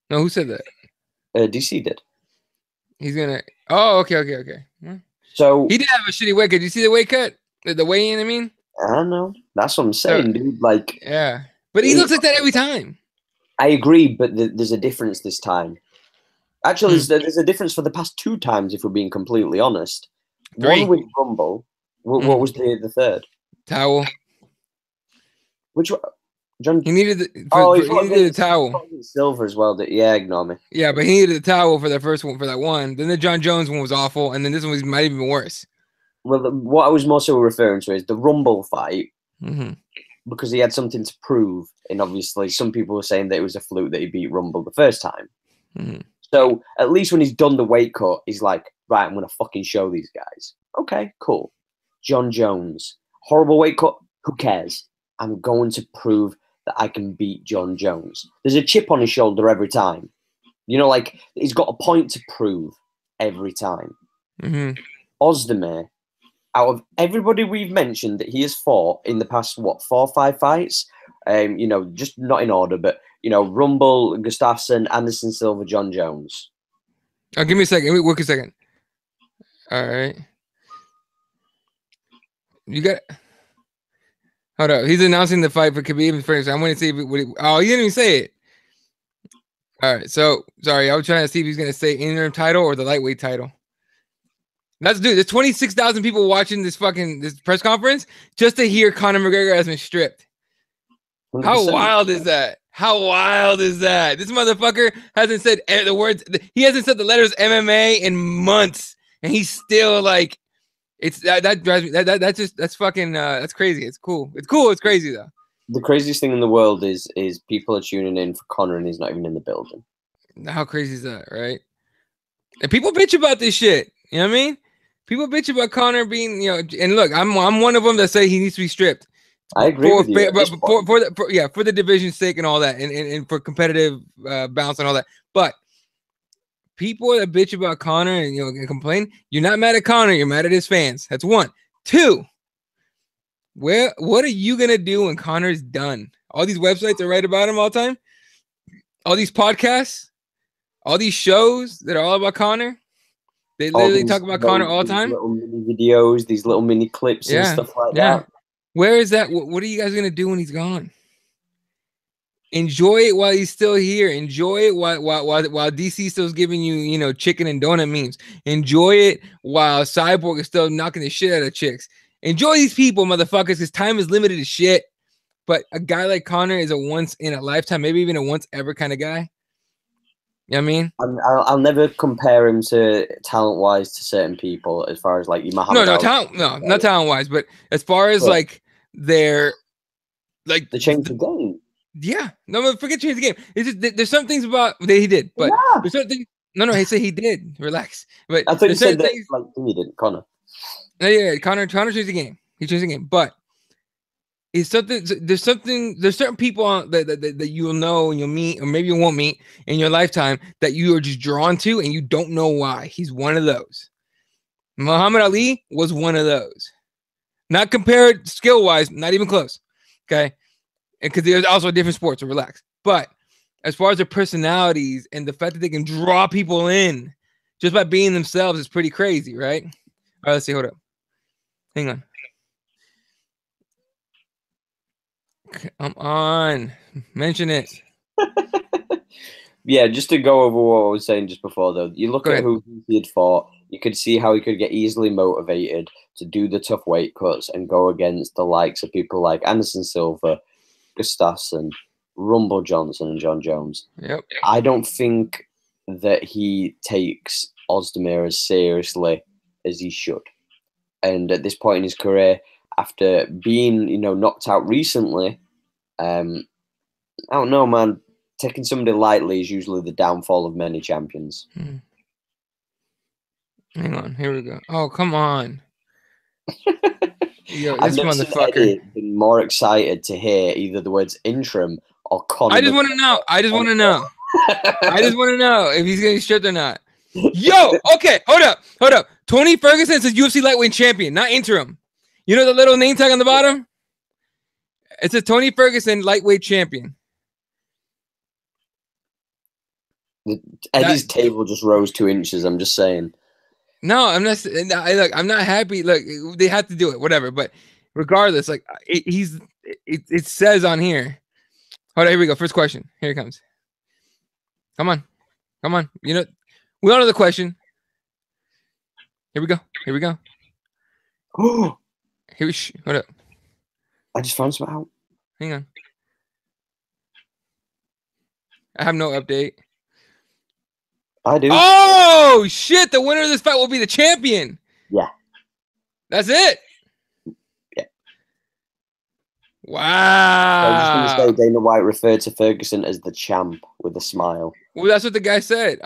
No, who said that? DC did. He's gonna. Oh, okay. So He did have a shitty weight cut. Did you see the weight cut? The weigh-in, I mean. I don't know. That's what I'm So saying, dude. Like, yeah, but he looks like that every time. I agree, but there's a difference this time. Actually, there's a difference for the past 2 times, if we're being completely honest. 3. One with Rumble. What was the third? Towel. Which one? John. He needed the. He needed a towel. Silver as well. Yeah, ignore me. Yeah, but he needed a towel for the first one, for that one. Then the John Jones one was awful, and then this one might even be worse. Well, what I was more so referring to is the Rumble fight, because he had something to prove, and obviously some people were saying that it was a fluke that he beat Rumble the first time. So at least when he's done the weight cut, he's like, right, I'm going to fucking show these guys. Okay, cool. John Jones, horrible weight cut. Who cares? I'm going to prove that I can beat John Jones. There's a chip on his shoulder every time. You know, like, he's got a point to prove every time. Ozdemir, out of everybody we've mentioned that he has fought in the past, 4 or 5 fights, you know, just not in order, but, you know, Rumble, Gustafsson, Anderson Silva, John Jones. Oh, give me a second. Wait a second. All right. You got... Hold up. He's announcing the fight for Khabib first. I want to see if he didn't even say it. All right. So, sorry. I was trying to see if he's going to say interim title or the lightweight title. There's 26,000 people watching this press conference just to hear Conor McGregor has been stripped. 100%. How wild is that? How wild is that? This motherfucker hasn't said the words. He hasn't said the letters MMA in months, and he's still like, it's that drives me. That's fucking that's crazy. It's cool. It's cool. It's crazy though. The craziest thing in the world is people are tuning in for Conor and he's not even in the building. How crazy is that, right? And people bitch about this shit. You know what I mean? People bitch about Conor being, you know, and look, I'm one of them that say he needs to be stripped. I agree with you. But for the division's sake and all that, and for competitive balance and all that. But people that bitch about Conor and, you know, and complain, you're not mad at Conor, you're mad at his fans. That's 1. 2. What are you gonna do when Conor's done? All these websites that write about him all the time, all these podcasts, all these shows that are all about Conor. They literally talk about Conor all the time. Little mini videos, these little mini clips and stuff like that. Where is that? What are you guys gonna do when he's gone? Enjoy it while he's still here. Enjoy it while DC still's giving you, you know, chicken and donut memes. Enjoy it while Cyborg is still knocking the shit out of chicks. Enjoy these people, motherfuckers, because time is limited as shit. But a guy like Conor is a once in a lifetime, maybe even a once ever kind of guy. You know what I mean? I'll never compare him to talent-wise to certain people as far as like Muhammad Ali. Not talent-wise, but as far as like their like the change the game. Yeah, no, forget change the game. It's just there's some things about that he did, but there's certain things. No, he said he did. Relax. But I thought you said that like he didn't, Conor. Yeah, Conor changed the game. He changed the game, but it's something. There's certain people that you'll know and you'll meet, or maybe you won't meet in your lifetime that you are just drawn to, and you don't know why. He's one of those. Muhammad Ali was one of those. Not compared skill-wise, not even close. Okay, because there's also a different sport, so relax. But as far as their personalities and the fact that they can draw people in just by being themselves is pretty crazy, right? All right, let's see. Hold up. Hang on. Come on. Mention it. Yeah, just to go over what I was saying just before, though. You look at who he had fought, you could see how he could get easily motivated to do the tough weight cuts and go against the likes of people like Anderson Silva, Gustafsson, Rumble Johnson, and John Jones. Yep. I don't think that he takes Ozdemir as seriously as he should. And at this point in his career, after being, you know, knocked out recently, I don't know, man. Taking somebody lightly is usually the downfall of many champions. Hang on, here we go. Oh, come on. Yo, I've this never motherfucker. been more excited to hear either the words interim or Conor. I just want to know. I just want to know if he's getting stripped or not. Yo, okay, hold up. Tony Ferguson says UFC lightweight champion, not interim. You know the little name tag on the bottom? It says Tony Ferguson lightweight champion. Eddie's table just rose 2 inches. I'm just saying. No, I'm not. Look, I'm not happy. Look, they had to do it, whatever. But regardless, like it says on here. Hold on, here we go. First question. Here it comes. Come on. You know, we all know the question. Here we go. Hold up. I just found something out. Hang on. I have no update. I do. Oh shit! The winner of this fight will be the champion. Yeah. That's it. Yeah. Wow. I was just going to say Dana White referred to Ferguson as the champ with a smile. Well, that's what the guy said.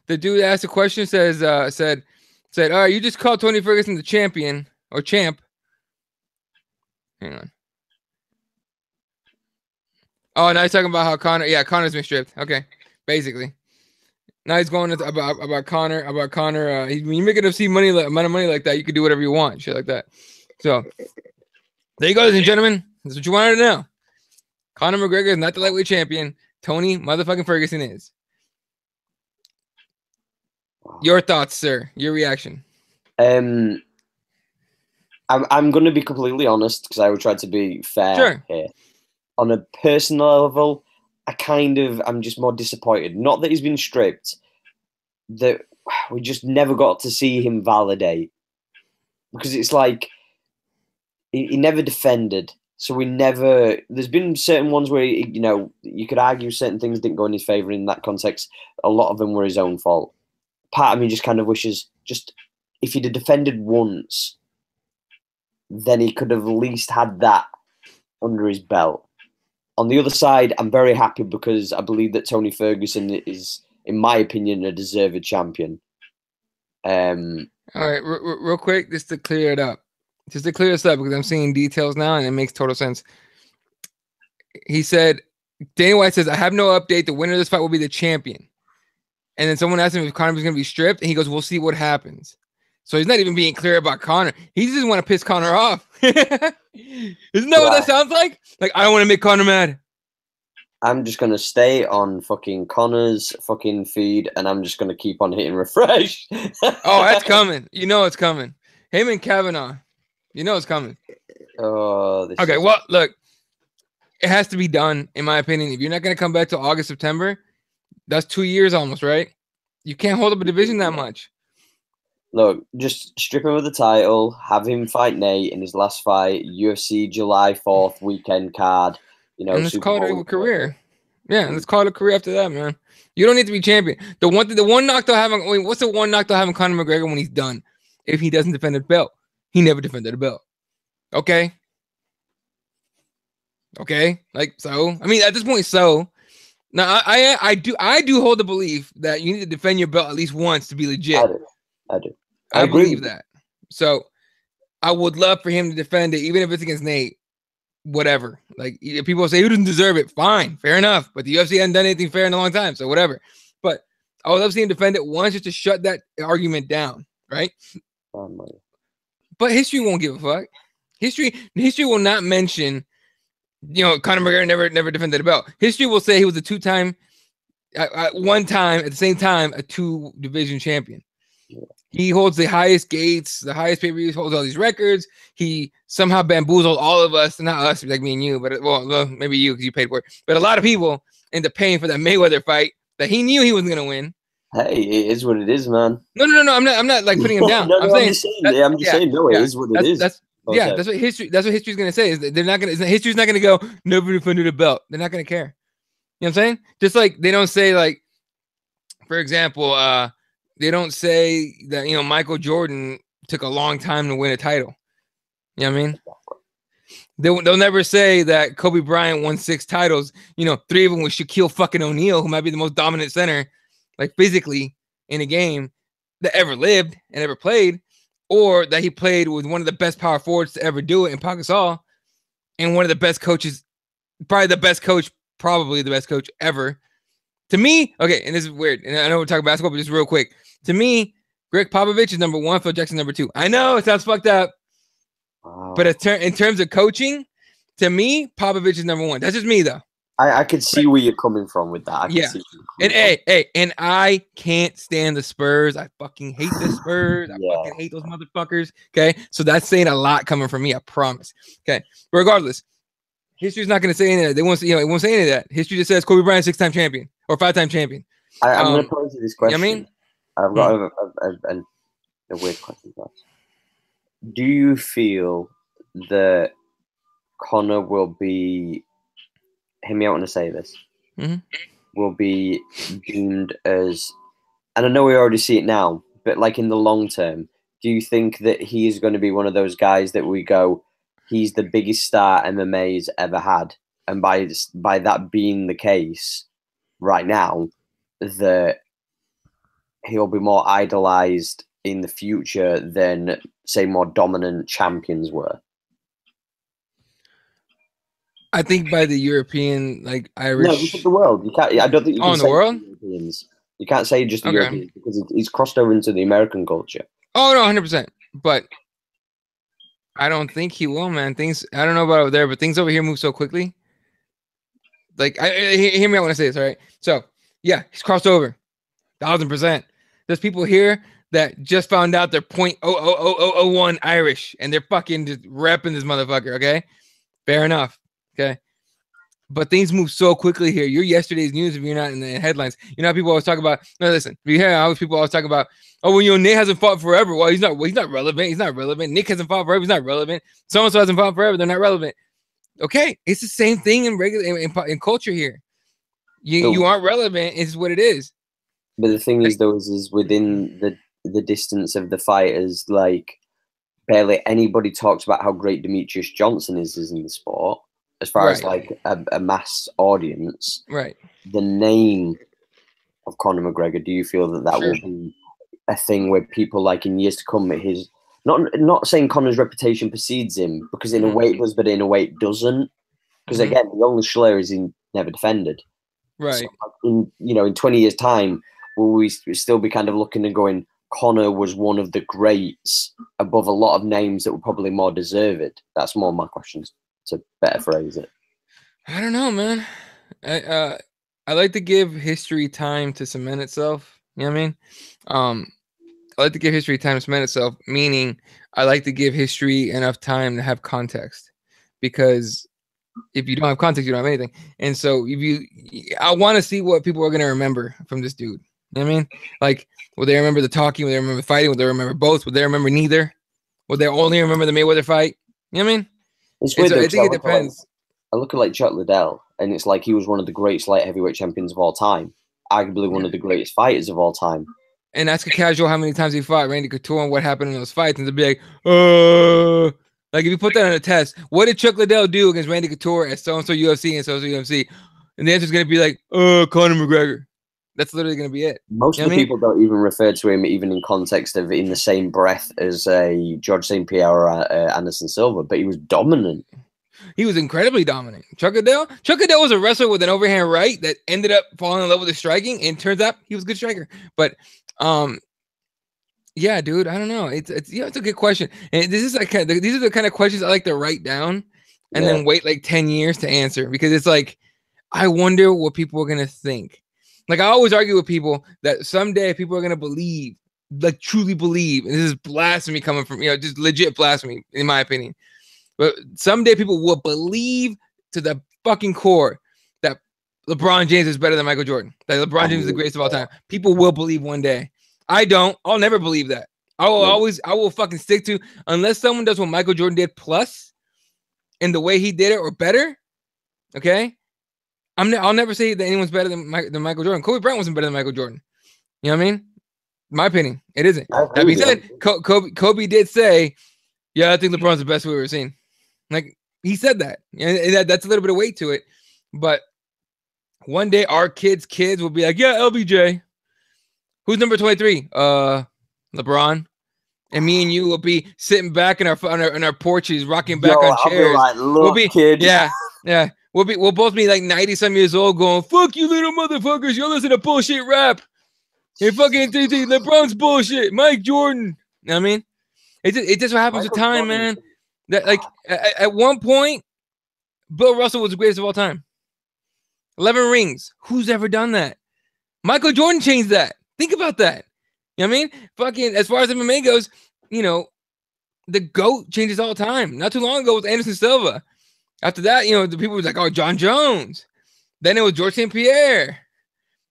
The dude asked a question, said, all right, you just called Tony Ferguson the champion or champ. Hang on. Oh, now he's talking about how Connor's been stripped. Okay, basically. Now he's going about Connor. When you make enough amount of money like that, you can do whatever you want, shit like that. So there you go, ladies and gentlemen. That's what you wanted to know. Conor McGregor is not the lightweight champion. Tony motherfucking Ferguson is. Your thoughts, sir. Your reaction. I'm going to be completely honest because I would try to be fair here. On a personal level, I'm just more disappointed. Not that he's been stripped, that we just never got to see him validate. Because it's like he never defended. So there's been certain ones where, you could argue certain things didn't go in his favor in that context. A lot of them were his own fault. Part of me just kind of wishes, if he'd have defended once, then he could have at least had that under his belt. On the other side, I'm very happy because I believe that Tony Ferguson is, in my opinion, a deserved champion. All right, real quick, just to clear it up. Just to clear this up, because I'm seeing details now, and it makes total sense. He said, Dana White says, I have no update. The winner of this fight will be the champion. And then someone asked him if Conor was going to be stripped, and he goes, we'll see what happens. So he's not even being clear about Conor. He just want to piss Conor off. Isn't that what that sounds like? Like, I don't want to make Conor mad. I'm just going to stay on fucking Conor's fucking feed, and I'm just going to keep on hitting refresh. Oh, that's coming. You know it's coming. Him and Kavanaugh. You know it's coming. Oh, okay, well, look. It has to be done, in my opinion. If you're not going to come back till August, September, that's 2 years almost, right? You can't hold up a division that much. Look, just strip him of the title, have him fight Nate in his last fight, UFC July 4th weekend card. And let's call it a career. Yeah, and let's call it a career after that, man. You don't need to be champion. The one knock they'll have on, what's the one knock they'll have on Conor McGregor when he's done? If he doesn't defend the belt. He never defended the belt. Okay. Like, so. I mean, at this point, so. Now, I do hold the belief that you need to defend your belt at least once to be legit. I do. I believe that. So, I would love for him to defend it, even if it's against Nate. Whatever. Like, if people say, who doesn't deserve it? Fine. Fair enough. But the UFC hasn't done anything fair in a long time, so whatever. But I would love to see him defend it once just to shut that argument down, right? But history won't give a fuck. History will not mention, Conor McGregor never defended a belt. History will say he was a two-time, one time, at the same time, a 2-division champion. Yeah. He holds the highest gates, the highest pay-per-views, holds all these records. He somehow bamboozled all of us, not us, like me and you, but maybe you because you paid for it. But a lot of people end up paying for that Mayweather fight that he knew he wasn't going to win. Hey, it is what it is, man. No. I'm not like putting him down. I'm just saying, it is what it is. That's what history's gonna say. Is they're not gonna. History's not gonna go. Never defended a belt. They're not gonna care. You know what I'm saying? Just like they don't say, like, for example, they don't say that Michael Jordan took a long time to win a title. You know what I mean? They'll never say that Kobe Bryant won 6 titles. 3 of them with Shaquille fucking O'Neal, who might be the most dominant center, like physically, in a game that ever lived and ever played, or that he played with one of the best power forwards to ever do it in Pau Gasol, and one of the best coaches, probably the best coach ever. To me, okay, and this is weird, and I know we're talking basketball, but just real quick. To me, Greg Popovich is number 1, Phil Jackson number 2. I know it sounds fucked up, but in terms of coaching, to me, Popovich is number 1. That's just me, though. I could see where you're coming from with that. Yeah. And and I can't stand the Spurs. I fucking hate the Spurs. I fucking hate those motherfuckers. Okay. So that's saying a lot coming from me. I promise. Okay. But regardless, history's not going to say any of that. They won't, it won't say any of that. History just says Kobe Bryant 6-time champion or 5-time champion. I'm going to pose you this question. You know I've got a weird question to ask. Do you feel that Conor will be, hear me out when I say this, will be deemed as, and I know we already see it now, but like in the long term, do you think that he is going to be one of those guys that we go, he's the biggest star MMA's ever had? And by that being the case right now, that he'll be more idolized in the future than, say, more dominant champions were? I think by the European, like Irish. No, just the world. You can't. I don't think you can in say the world. Europeans. You can't say just the Europeans because he's crossed over into the American culture. Oh no, 100%. But I don't think he will, man. Things, I don't know about over there, but things over here move so quickly. Like, hear me out when I say this, all right? So, yeah, he's crossed over, 1,000%. There's people here that just found out they're .00001 Irish, and they're fucking just repping this motherfucker. Okay, fair enough. Okay, but things move so quickly here. You're yesterday's news if you're not in the headlines. You know how people always talk about. No, listen. You hear how people always talk about. Oh, well, you know, Nate hasn't fought forever. Well, he's not. Well, he's not relevant. He's not relevant. Nick hasn't fought forever. He's not relevant. So and so hasn't fought forever. They're not relevant. Okay, it's the same thing in regular in culture here. You aren't relevant. It's what it is. But the thing is, though, is within the distance of the fighters, like barely anybody talks about how great Demetrius Johnson is in the sport. As far as like a mass audience, the name of Conor McGregor, do you feel that will be a thing where people, like in years to come, his not saying Conor's reputation precedes him, because in a way it does, but in a way it doesn't, because again, the only slur is he never defended. So in 20 years' time, will we still be kind of looking and going, Conor was one of the greats above a lot of names that were probably more deserved? That's more my questions. To better phrase it. I don't know, man. I like to give history time to cement itself. You know what I mean? I like to give history time to cement itself, meaning I like to give history enough time to have context. Because if you don't have context, you don't have anything. And so I want to see what people are going to remember from this dude. You know what I mean? Like, will they remember the talking? Will they remember the fighting? Will they remember both? Will they remember neither? Will they only remember the Mayweather fight? You know what I mean? It's weird, so I think it depends. I look at like Chuck Liddell, and it's like he was one of the greatest light heavyweight champions of all time, arguably one of the greatest fighters of all time. And ask a casual how many times he fought Randy Couture and what happened in those fights, and they'll be like, like if you put that on a test, what did Chuck Liddell do against Randy Couture at so-and-so UFC and so-and-so UFC? And the answer is going to be like, Conor McGregor. That's literally going to be it. Most of the people don't even refer to him even in context of in the same breath as George St. Pierre or Anderson Silva, but he was dominant. He was incredibly dominant. Chuck Liddell was a wrestler with an overhand right that ended up falling in love with his striking, and turns out he was a good striker. But yeah, dude, I don't know. It's a good question, and these are the kind of questions I like to write down and then wait like 10 years to answer, because it's like I wonder what people are gonna think. Like, I always argue with people that someday people are going to believe, like truly believe, and this is blasphemy coming from, just legit blasphemy, in my opinion. But someday people will believe to the fucking core that LeBron James is better than Michael Jordan. That LeBron James is the greatest of all time. People will believe one day. I don't. I'll never believe that. I will fucking stick to, unless someone does what Michael Jordan did plus in the way he did it or better, okay? I'll never say that anyone's better than Michael Jordan. Kobe Bryant wasn't better than Michael Jordan. You know what I mean? My opinion, it isn't. That being said, Kobe did say, "Yeah, I think LeBron's the best we've ever seen." Like, he said that, and that's a little bit of weight to it. But one day, our kids will be like, "Yeah, LBJ, who's number 23? LeBron." And me and you will be sitting back in our porches, rocking back on chairs. We'll be kid. Yeah. We'll both be like 90-some years old, going, "Fuck you, little motherfuckers! You're listening to bullshit rap. Hey, fucking LeBron's bullshit. Mike Jordan." You know what I mean? It's just what happens with time, man. That, like, at one point, Bill Russell was the greatest of all time. 11 rings. Who's ever done that? Michael Jordan changed that. Think about that. You know what I mean? Fucking, as far as MMA goes, you know, the GOAT changes all the time. Not too long ago, it was Anderson Silva. After that, you know, the people were like, oh, John Jones. Then it was George St. Pierre.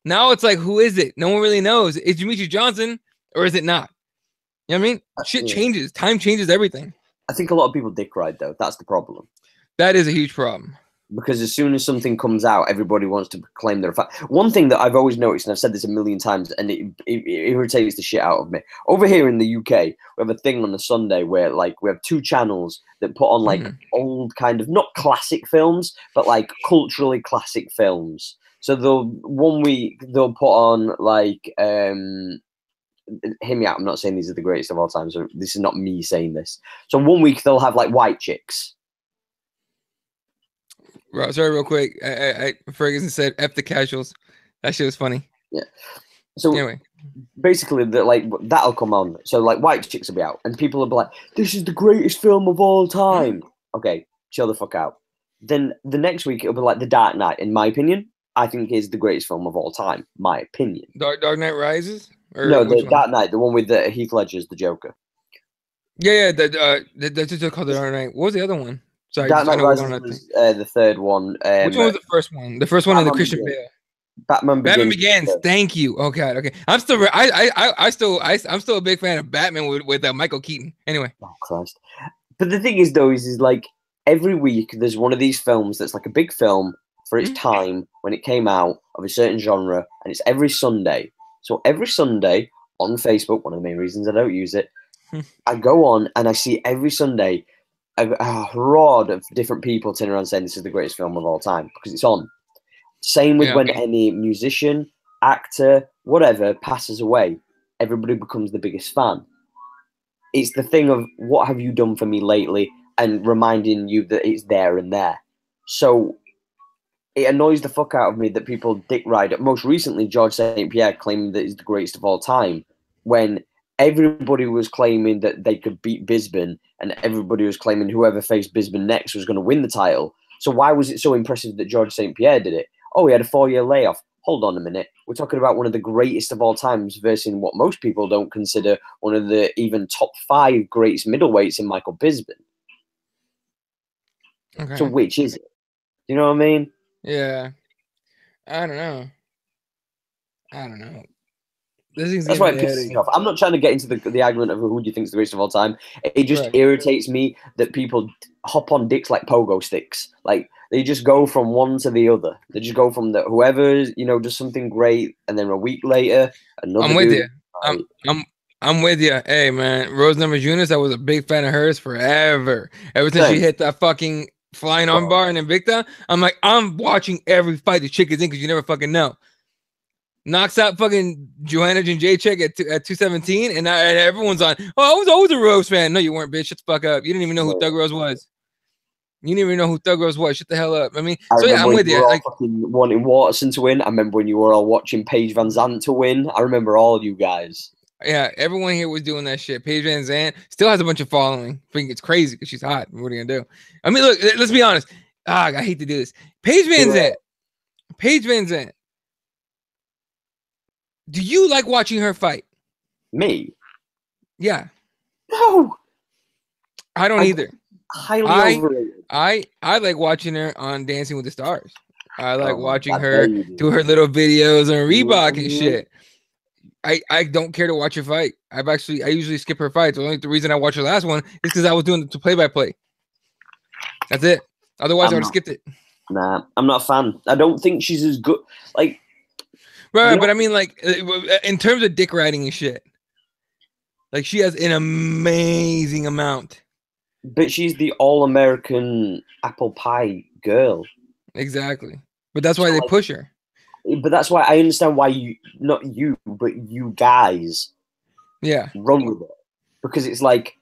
Now it's like, who is it? No one really knows. Is Demetrius Johnson or is it not? You know what I mean? Shit changes. Time changes everything. I think a lot of people dick ride, though. That's the problem. That is a huge problem. Because as soon as something comes out, everybody wants to claim their fact. One thing that I've always noticed, and I've said this a million times, and it irritates the shit out of me. Over here in the UK, we have a thing on a Sunday where, like, we have 2 channels that put on, like, old kind of, not classic films, but, like, culturally classic films. So one week, they'll put on, like, hear me out, I'm not saying these are the greatest of all time, so this is not me saying this. So one week, they'll have, like, White Chicks. Sorry, real quick. Ferguson said, F the casuals. That shit was funny. Yeah. So anyway, basically, that'll come on. So like White Chicks will be out, and people will be like, "This is the greatest film of all time." Okay, chill the fuck out. Then the next week it'll be like The Dark Knight. In my opinion, I think is the greatest film of all time. My opinion. Dark Knight Rises. Or no, the Dark Knight, the one with Heath Ledger's the Joker. Yeah, that's just called The Dark Knight. What was the other one? Sorry, Dark Knight Rises was the third one. Which one was the first one? The first one in the Christian Bale. Batman Begins. Thank you. Oh God. Okay. I'm still a big fan of Batman with Michael Keaton. Anyway. Oh Christ. But the thing is, though, is like every week there's one of these films that's like a big film for its time when it came out of a certain genre, and it's every Sunday. So every Sunday on Facebook, one of the main reasons I don't use it, I go on and I see every Sunday a horde of different people turning around saying this is the greatest film of all time because it's on. Same with when any musician, actor, whatever passes away, everybody becomes the biggest fan. It's the thing of what have you done for me lately and reminding you that it's there and there. So it annoys the fuck out of me that people dick ride it. Most recently, George St. Pierre claimed that he's the greatest of all time when everybody was claiming that they could beat Bisping and everybody was claiming whoever faced Bisping next was going to win the title. So why was it so impressive that George St. Pierre did it? Oh, he had a 4-year layoff. Hold on a minute. We're talking about one of the greatest of all times versus what most people don't consider one of the even top 5 greatest middleweights in Michael Bisping. Okay. So which is it? You know what I mean? Yeah. I don't know. That's why it pisses me off. I'm not trying to get into the argument of who do you think is the greatest of all time. It just irritates me that people hop on dicks like pogo sticks. Like they just go from one to the other. They just go from whoever does something great, and then a week later another. I'm with you. I'm with you. Hey man, Rose Namajunas, I was a big fan of hers forever. Ever since she hit that fucking flying armbar in Invicta, I'm like, I'm watching every fight the chick is in because you never fucking know. Knocks out fucking Joanna Jędrzejczyk at 217, and everyone's on. Oh, I was always a Rose fan. No, you weren't, bitch. Shut the fuck up. You didn't even know who Thug Rose was. You didn't even know who Thug Rose was. Shut the hell up. I mean, I'm with you. Like fucking wanting Waterson to win. I remember when you were all watching Paige Van Zandt to win. I remember all you guys. Yeah, everyone here was doing that shit. Paige Van Zandt still has a bunch of following. I think it's crazy because she's hot. What are you gonna do? I mean, look, let's be honest. I hate to do this. Paige Van Zandt. Do you like watching her fight? Me? Yeah. No. I don't either. Highly overrated. I like watching her on Dancing with the Stars. I like watching her do her little videos on Reebok and shit. I don't care to watch her fight. I usually skip her fights. The reason I watched her last one is because I was doing the play-by-play. That's it. Otherwise, I would have skipped it. Nah, I'm not a fan. I don't think she's as good. Like. Right, but I mean, like, in terms of dick riding and shit, like, she has an amazing amount. But she's the all-American apple pie girl. Exactly. But that's why they push her. But that's why I understand why not you, but you guys run with it. Because it's like,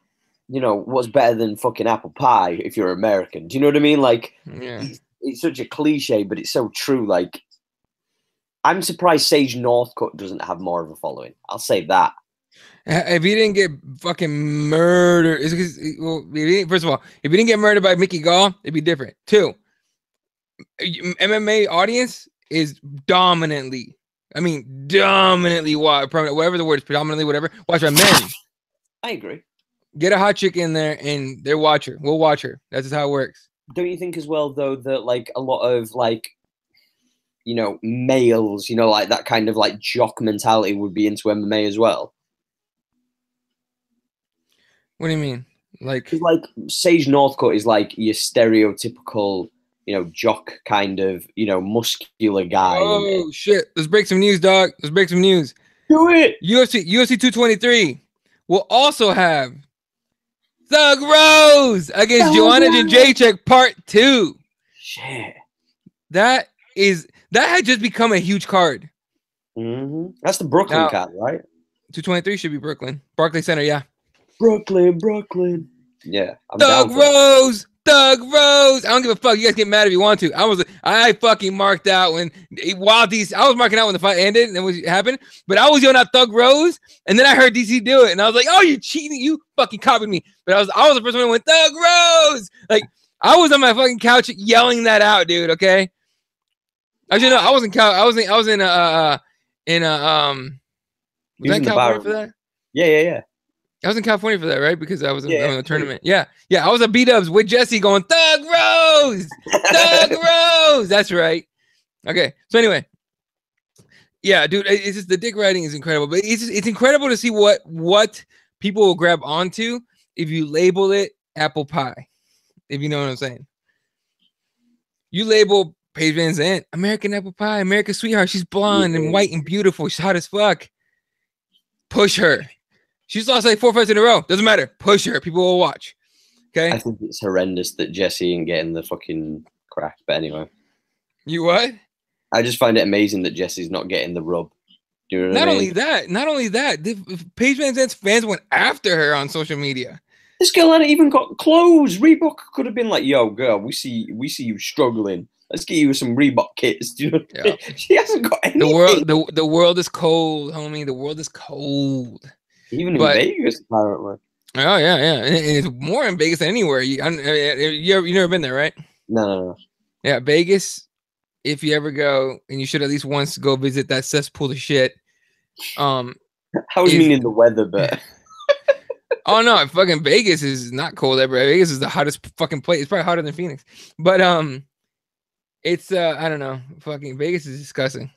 what's better than fucking apple pie if you're American? Do you know what I mean? Like, it's such a cliche, but it's so true. Like, I'm surprised Sage Northcutt doesn't have more of a following. I'll say that. If he didn't get fucking murdered, first of all, if he didn't get murdered by Mickey Gall, it'd be different. 2, MMA audience is dominantly, I mean, dominantly whatever the word is, predominantly whatever, watched by men. I agree. Get a hot chick in there and they'll watch her. We'll watch her. That's just how it works. Don't you think as well, though, that like a lot of like, you know, males, you know, like that kind of like jock mentality would be into MMA as well? What do you mean? Like Sage Northcutt is like your stereotypical, you know, jock kind of, you know, muscular guy. Oh shit! Let's break some news, dog. Let's break some news. Do it. UFC 223 will also have Thug Rose against Joanna Jędrzejczyk Part 2. Shit. That had just become a huge card. That's the Brooklyn card, right? 223 should be Brooklyn. Barclays Center, yeah. Brooklyn. Yeah. Thug Rose. I don't give a fuck. You guys get mad if you want to. I fucking marked out I was marking out when the fight ended and what happened, but I was yelling out Thug Rose, and then I heard DC do it, and I was like, "Oh, you cheating! You fucking copied me!" But I was the first one who went Thug Rose. Like I was on my fucking couch yelling that out, dude. Okay. Actually, no, I wasn't. I was in was that in California for that? Yeah. I was in California for that, right? Because I was in the tournament. Yeah. I was at B-Dubs with Jesse going, Thug Rose! Thug Rose! That's right. Okay. So anyway. Yeah, dude, it's just the dick riding is incredible. But it's incredible to see what people will grab onto if you label it apple pie. If you know what I'm saying. You label Paige Van Zandt, American apple pie, America's sweetheart. She's blonde and white and beautiful. She's hot as fuck. Push her. She's lost like 4 fights in a row. Doesn't matter. Push her. People will watch. Okay. I think it's horrendous that Jesse ain't getting the fucking crack. But anyway. You what? I just find it amazing that Jesse's not getting the rub. Do you know what I mean? Not only that, Paige Van Zandt's fans went after her on social media. This girl hadn't even got clothes. Reebok could have been like, "Yo, girl, we see you struggling. Let's get you some Reebok kits." Do you know? Yeah. She hasn't got anything. The world is cold, homie. The world is cold. Even in Vegas, apparently. Oh yeah. And it's more in Vegas than anywhere. You never been there, right? No. Yeah, Vegas. If you ever go, and you should at least once go visit that cesspool of shit. I was meaning the weather, but. Oh no, fucking Vegas is not cold ever. Vegas is the hottest fucking place. It's probably hotter than Phoenix. But it's I don't know. Fucking Vegas is disgusting.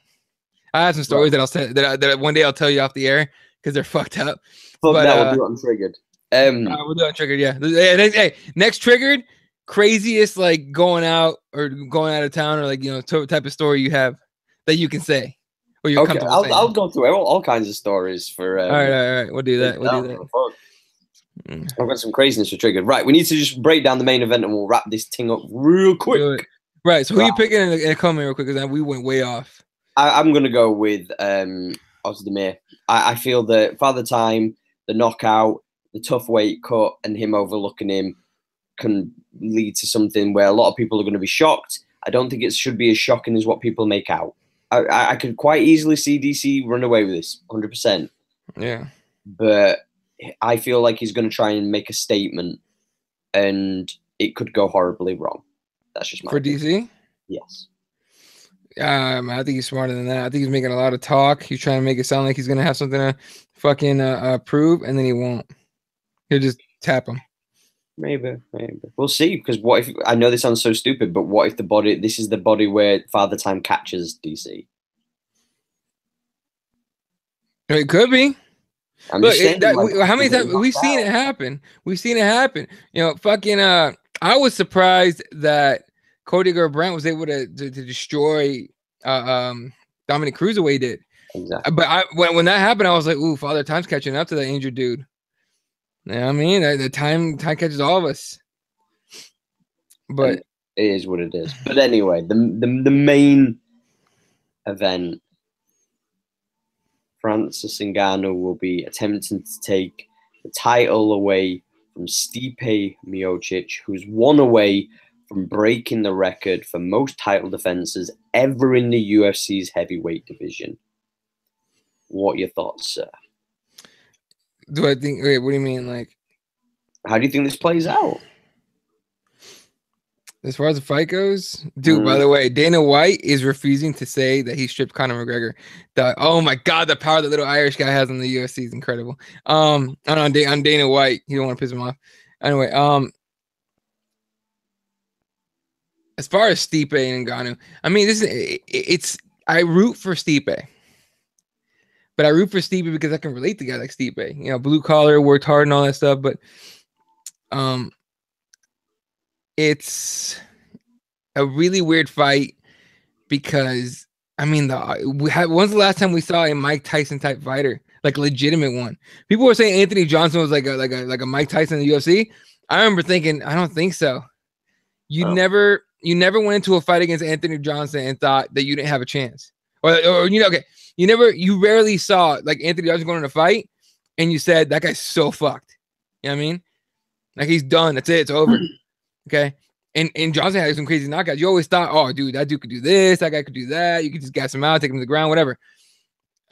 I have some stories that I'll say that one day I'll tell you off the air because they're fucked up. Fuck that, we'll do it untriggered. We'll do it untriggered, yeah. Hey, next triggered, craziest like going out of town or like type of story you have that you can say. Or you're comfortable saying. I'll go through all kinds of stories for all right. We'll do that. I've got some craziness for triggered. Right, we need to just break down the main event and we'll wrap this thing up real quick. Right, so who are you picking in a comment real quick? Because we went way off. I'm going to go with Ozdemir. I feel that Father Time, the knockout, the tough weight cut, and him overlooking him can lead to something where a lot of people are going to be shocked. I don't think it should be as shocking as what people make out. I could quite easily see DC run away with this, 100%. Yeah. But I feel like he's going to try and make a statement, and it could go horribly wrong. That's just my opinion. DC? Yes. I think he's smarter than that. I think he's making a lot of talk. He's trying to make it sound like he's going to have something to fucking prove, and then he won't. He'll just tap him. Maybe. We'll see, because what if, I know this sounds so stupid, but what if this is the body where Father Time catches DC? It could be. Look, how many times we've seen it happen? Fucking. I was surprised that Cody Garbrandt was able to destroy Dominic Cruz the way he did. Exactly. But when that happened, I was like, "Ooh, Father Time's catching up to that injured dude." You know what I mean? The time catches all of us. But it is what it is. But anyway, the main event. Francis Ngannou will be attempting to take the title away from Stipe Miocic, who's one away from breaking the record for most title defenses ever in the UFC's heavyweight division. What are your thoughts, sir? Do I think? Wait, what do you mean? Like, how do you think this plays out? As far as the fight goes, dude, by the way, Dana White is refusing to say that he stripped Conor McGregor. Oh my God, the power that little Irish guy has on the UFC is incredible. On Dana White, he don't want to piss him off. Anyway, as far as Stipe and Ngannou, I mean, I root for Stipe, but I root for Stipe because I can relate to guys like Stipe. You know, blue collar, worked hard and all that stuff, but it's a really weird fight because I mean, when's the last time we saw a Mike Tyson type fighter, like a legitimate one? People were saying Anthony Johnson was like a Mike Tyson in the UFC. I remember thinking, I don't think so. You never went into a fight against Anthony Johnson and thought that you didn't have a chance, or you know, okay, you rarely saw like Anthony Johnson going in a fight and you said that guy's so fucked. You know what I mean? Like he's done. That's it. It's over. Okay. And Johnson had some crazy knockouts. You always thought, oh, dude, that dude could do this. That guy could do that. You could just gas him out, take him to the ground, whatever.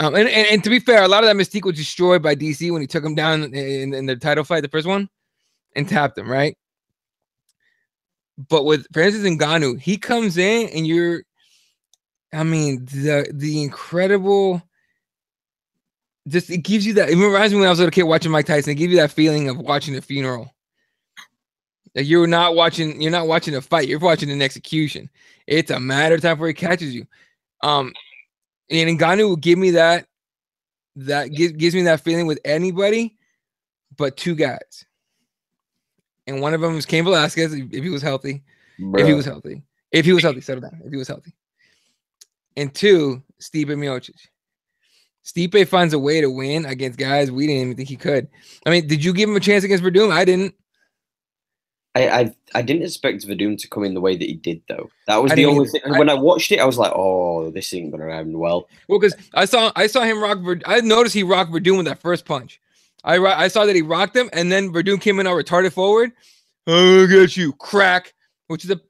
And to be fair, a lot of that mystique was destroyed by DC when he took him down in the title fight, the first one, and tapped him, right? But with Francis Ngannou, he comes in and the incredible, just it gives you that. It reminds me when I was a little kid watching Mike Tyson. It gives you that feeling of watching a funeral. Like you're not watching a fight. You're watching an execution. It's a matter of time before he catches you. And Ngannou will give me that gives me that feeling with anybody but two guys. And one of them is Cain Velasquez, if he was healthy. Bro. If he was healthy. Settle down. If he was healthy. And two, Stipe Miocic. Stipe finds a way to win against guys we didn't even think he could. I mean, did you give him a chance against Verdum? I didn't. I didn't expect Verdum to come in the way that he did, though. That was the only thing. When I watched it, I was like, "Oh, this ain't gonna end well." Well, because I saw him rock. I noticed he rocked Verdum with that first punch. I saw that he rocked him, and then Verdum came in all retarded forward. Oh, look at you, crack! Which is a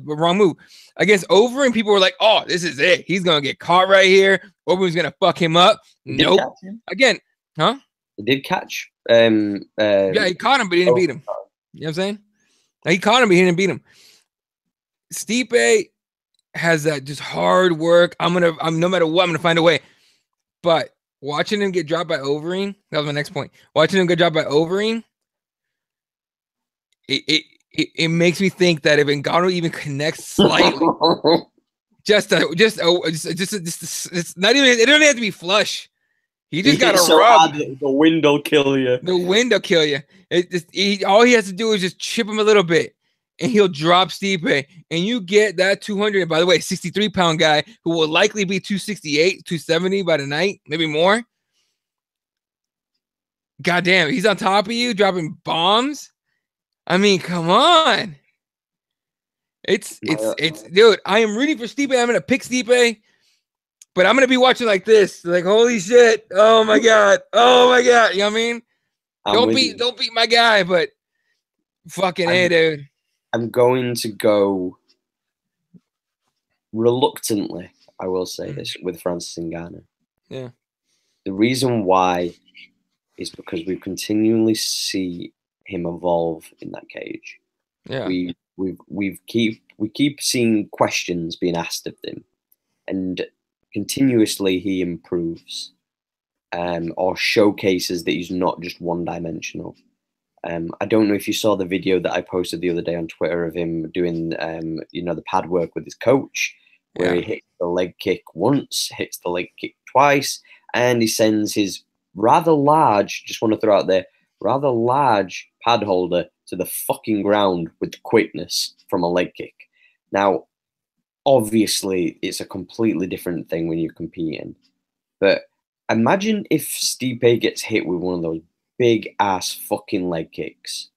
wrong move against Over, and people were like, "Oh, this is it. He's gonna get caught right here. Over's gonna fuck him up." Nope. Again, huh? He did catch. Yeah, he caught him, but he didn't beat him. You know what I'm saying? Like, he caught him, but he didn't beat him. Stipe has that just hard work. I'm no matter what, I'm gonna find a way. But watching him get dropped by Overing, that was my next point. Watching him get dropped by Overing, it makes me think that if Ngannou even connects slightly, it's not even. It don't have to be flush. He just got to rub. The wind will kill you. The wind will kill you. All he has to do is just chip him a little bit, and he'll drop Stipe. And you get that 200. And by the way, 63-pound guy who will likely be 268, 270 by the night, maybe more. Goddamn, he's on top of you, dropping bombs. I mean, come on. It's dude. I am rooting for Stipe. I'm gonna pick Stipe. But I'm going to be watching like this. Like, holy shit. Oh, my God. Oh, my God. You know what I mean? Don't beat my guy, but fucking A, dude. I'm going to go reluctantly, I will say this, with Francis Ngannou. Yeah. The reason why is because we continually see him evolve in that cage. Yeah. We keep seeing questions being asked of him. And continuously he improves or showcases that he's not just one-dimensional. I don't know if you saw the video that I posted the other day on Twitter of him doing the pad work with his coach, where he hits the leg kick once, hits the leg kick twice, and he sends his rather large, just want to throw out there, rather large pad holder to the fucking ground with quickness from a leg kick. Now, obviously, it's a completely different thing when you're competing. But imagine if Stipe gets hit with one of those big-ass fucking leg kicks.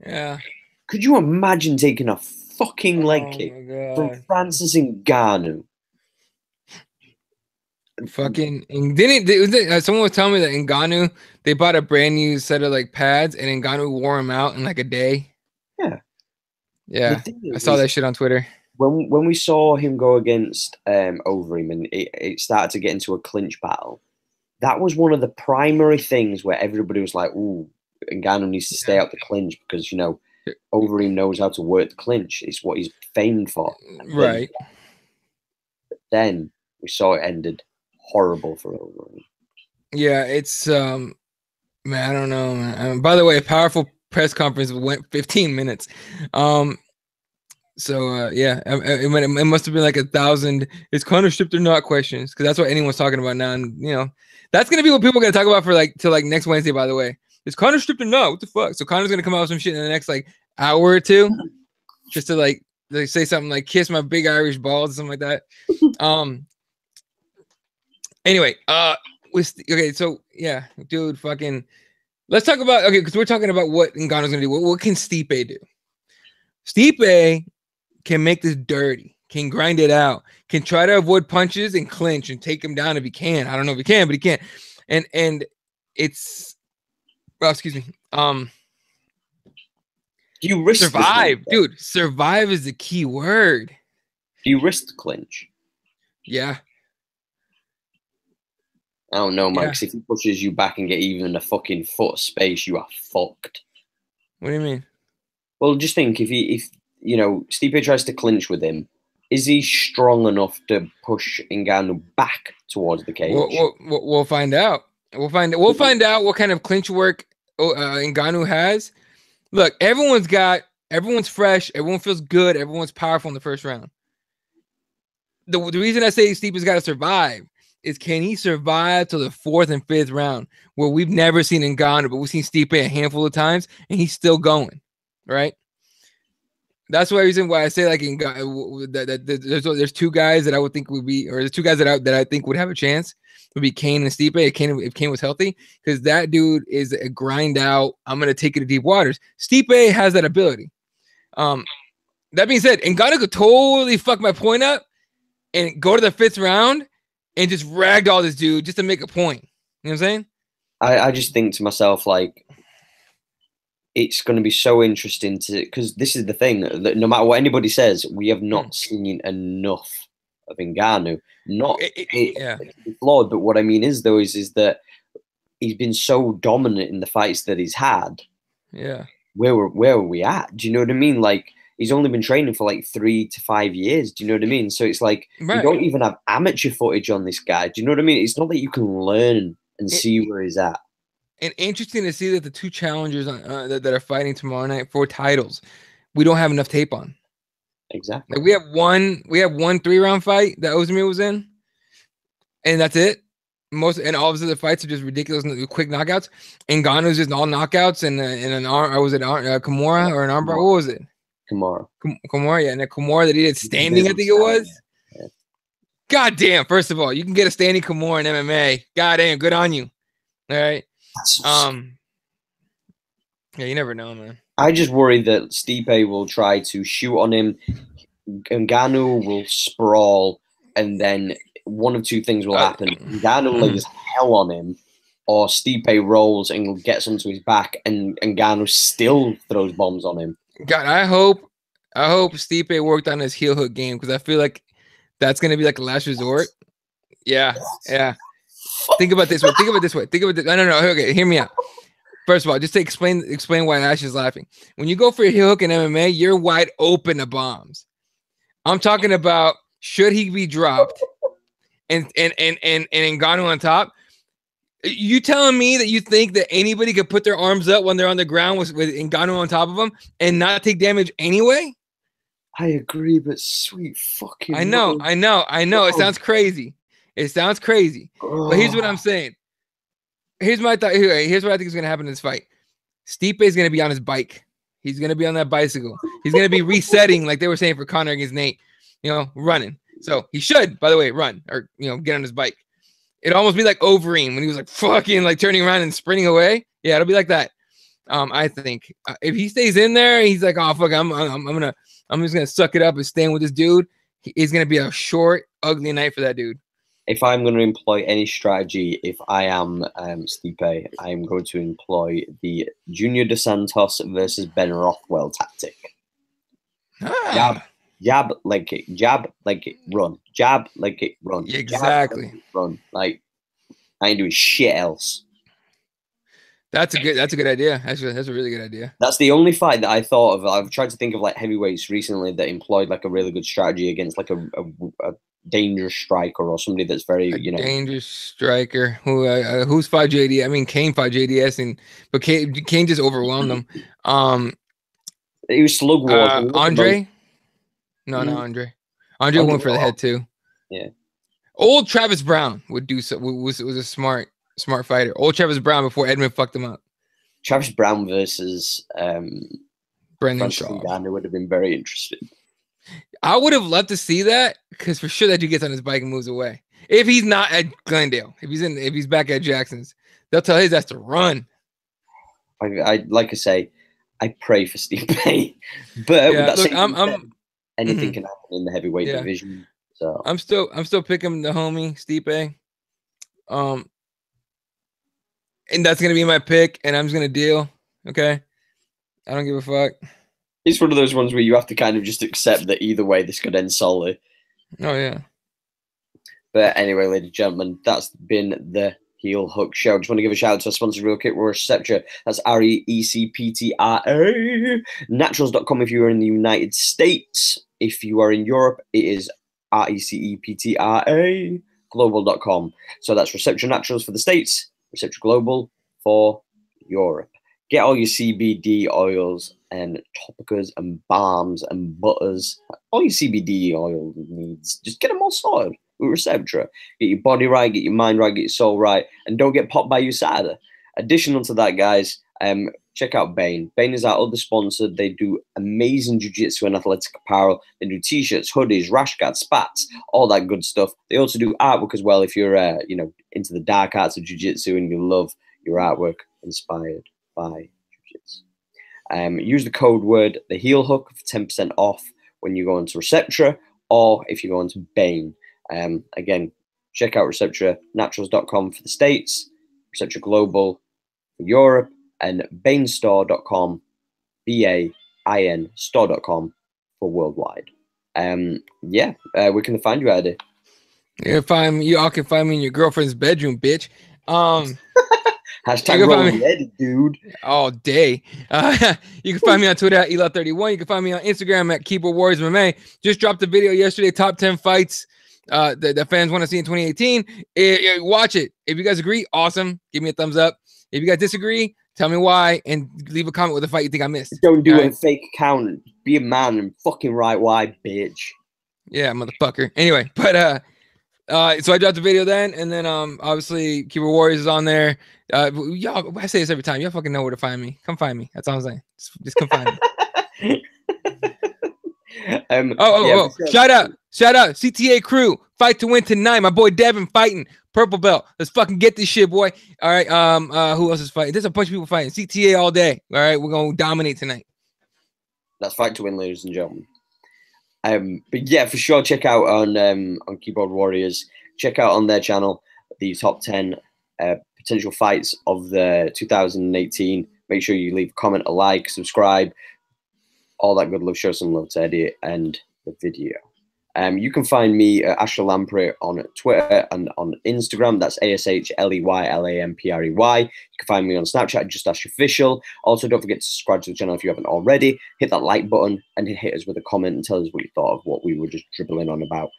Yeah. Could you imagine taking a fucking leg kick from Francis Ngannou? Fucking, someone was telling me that Ngannou, they bought a brand new set of like pads, and Ngannou wore them out in like a day. Yeah. Yeah, I saw that shit on Twitter. When we saw him go against Overeem and it started to get into a clinch battle, that was one of the primary things where everybody was like, "Ooh, Ngannou needs to stay out the clinch because Overeem knows how to work the clinch. It's what he's famed for. Right. Then we saw it ended horrible for Overeem. Yeah, it's man, I don't know, man. By the way, a powerful press conference went 15 minutes. So yeah, it must have been like 1,000. Is Connor stripped or not questions? Because that's what anyone's talking about now, and you know, that's gonna be what people are gonna talk about for like till like next Wednesday. By the way, is Connor stripped or not? What the fuck? So Connor's gonna come out with some shit in the next like hour or two, just to like say something like "kiss my big Irish balls" or something like that. Anyway, okay, so yeah, dude, fucking. Let's talk about because we're talking about what Ngannou's gonna do. What can Stipe do? Stipe can make this dirty, can grind it out, can try to avoid punches and clinch and take him down if he can. I don't know if he can, but he can. And it's well, excuse me. Do you risk survive, dude? Survive is the key word. Do you risk the clinch? Yeah. I don't know, man. Because if he pushes you back and get even a fucking foot of space, you are fucked. What do you mean? Well, just think if you know, Stipe tries to clinch with him, is he strong enough to push Ngannou back towards the cage? We'll find out. We'll find out what kind of clinch work Ngannou has. Look, everyone's fresh, everyone feels good, everyone's powerful in the first round. The reason I say Stipe's got to survive is can he survive to the 4th and 5th round where we've never seen Ngannou, but we've seen Stipe a handful of times and he's still going, right? That's the reason why I say like there's two guys that I would think would be, or the two guys that I think would have a chance would be Kane and Stipe. If Kane was healthy, because that dude is a grind out. I'm gonna take it to deep waters. Stipe has that ability. That being said, Ngannou could totally fuck my point up and go to the 5th round and just ragdoll this dude just to make a point. You know what I'm saying? I just think to myself like, it's going to be so interesting because this is the thing that no matter what anybody says, we have not seen enough of Ngannou. It's flawed, but what I mean is though is that he's been so dominant in the fights that he's had. Yeah. Where are we at? Do you know what I mean? Like he's only been training for like 3 to 5 years. Do you know what I mean? So it's like you don't even have amateur footage on this guy. Do you know what I mean? It's not that you can learn and see where he's at. And interesting to see that the two challengers that are fighting tomorrow night for titles, we don't have enough tape on. Exactly. Like we have one 3-round fight that Ozdemir was in, and that's it. And all of his other fights are just ridiculous quick knockouts. Ngannou's just all knockouts and an arm. Or was it Kimura or an armbar? What was it? Kimura. Kimura, yeah, and a Kimura that he did standing. I think it was. Yeah. God damn! First of all, you can get a standing Kimura in MMA. God damn, good on you. All right. Yeah, you never know, man. I just worry that Stipe will try to shoot on him. Ngannou will sprawl, and then one of two things will happen. Ngannou lays hell on him, or Stipe rolls and gets onto his back, and Ngannou still throws bombs on him. God, I hope Stipe worked on his heel hook game because I feel like that's gonna be like a last resort. Yeah. Think about this way. No. Okay, hear me out. First of all, just to explain why Ash is laughing. When you go for a heel hook in MMA, you're wide open to bombs. I'm talking about should he be dropped and Ngannou on top. You telling me that you think that anybody could put their arms up when they're on the ground with Ngannou on top of them and not take damage anyway? I agree, but sweet fucking. I know. It sounds crazy. But here's what I'm saying. Here's my thought. Here's what I think is going to happen in this fight. Stipe is going to be on his bike. He's going to be on that bicycle. He's going to be resetting, like they were saying for Conor against Nate. Running. So he should, by the way, run or get on his bike. It'd almost be like Overeem when he was like fucking like turning around and sprinting away. Yeah, it'll be like that. I think if he stays in there, he's like, oh fuck, I'm just gonna suck it up and stay with this dude. It's gonna be a short, ugly night for that dude. If I'm going to employ any strategy, if I am Stipe, I am going to employ the Junior Dos Santos versus Ben Rothwell tactic. Jab, leg kick, jab, leg kick, run. Jab, leg kick, run. Exactly. Jab, leg kick, run. Like, I ain't doing shit else. That's a good idea. Actually, that's a really good idea. That's the only fight that I thought of. I've tried to think of like heavyweights recently that employed like a really good strategy against like a dangerous striker or somebody that's very, you know, dangerous striker who's fought JD. I mean, Kane fought JDS, but Kane just overwhelmed him. He was slug wars. Andre? No, not Andre. Andre went for the head too. Yeah. Old Travis Brown would do so. Was a smart fighter. Old Travis Brown before Edmund fucked him up. Travis Brown versus Brendan Shaw would have been very interesting. I would have loved to see that because for sure that dude gets on his bike and moves away. If he's not at Glendale, if he's back at Jackson's, they'll tell his ass to run. I like I say, I pray for Steve Bay, but yeah, look, anything can happen in the heavyweight division. So I'm still picking the homie Stipe. And that's gonna be my pick, and I'm just gonna deal. Okay, I don't give a fuck. It's one of those ones where you have to kind of just accept that either way this could end solely. Oh yeah. But anyway, ladies and gentlemen, that's been the Heel Hook Show. Just want to give a shout out to our sponsors real quick. We're Receptra. That's RECPTRA. Naturals.com if you are in the United States. If you are in Europe, it is RECEPTRA. Global.com. So that's Receptra Naturals for the States, Receptra Global for Europe. Get all your CBD oils and topicals and balms and butters. All your CBD oil needs. Just get them all sorted with Receptra. Get your body right, get your mind right, get your soul right, and don't get popped by USADA. Additional to that, guys, check out Bane. Bane is our other sponsor. They do amazing jiu-jitsu and athletic apparel. They do t-shirts, hoodies, rash guards, spats, all that good stuff. They also do artwork as well if you're into the dark arts of jiu-jitsu and you love your artwork inspired by jiu-jitsu. Use the code word the heel hook for 10% off when you go into Receptra or if you go into Bane. Again, check out Receptra Naturals.com for the States, Receptra Global for Europe, and banestore.com, BAIN store.com for worldwide. Where can they find you, Eddie? Y'all can find me in your girlfriend's bedroom, bitch. Hashtag rolling Eddie, dude. All day. You can find me on Twitter at Ela31. You can find me on Instagram at Keyboard Warriors MMA. Just dropped a video yesterday, top 10 fights that fans want to see in 2018. Watch it. If you guys agree, awesome. Give me a thumbs up. If you guys disagree, tell me why and leave a comment with a fight you think I missed. Don't do a fake account. Be a man and fucking right why, bitch. Yeah, motherfucker. Anyway, but so I dropped the video then, and then obviously Keyboard Warriors is on there. Y'all, I say this every time. Y'all fucking know where to find me. Come find me. That's all I'm saying. Just come find me. Shout out CTA crew. Fight to win tonight. My boy Devin fighting purple belt. Let's fucking get this shit, boy. All right. Who else is fighting? There's a bunch of people fighting. CTA all day. All right. We're gonna dominate tonight. That's fight to win, ladies and gentlemen. But yeah, for sure, check out on Keyboard Warriors. Check out on their channel the top 10 potential fights of the 2018. Make sure you leave a comment, a like, subscribe, all that good love. Show some love to Eddie and the video. You can find me at Asher Lamprey on Twitter and on Instagram. That's ASHLEYLAMPREY. You can find me on Snapchat, just Asher Official. Also, don't forget to subscribe to the channel if you haven't already. Hit that like button and hit us with a comment and tell us what you thought of what we were just dribbling on about.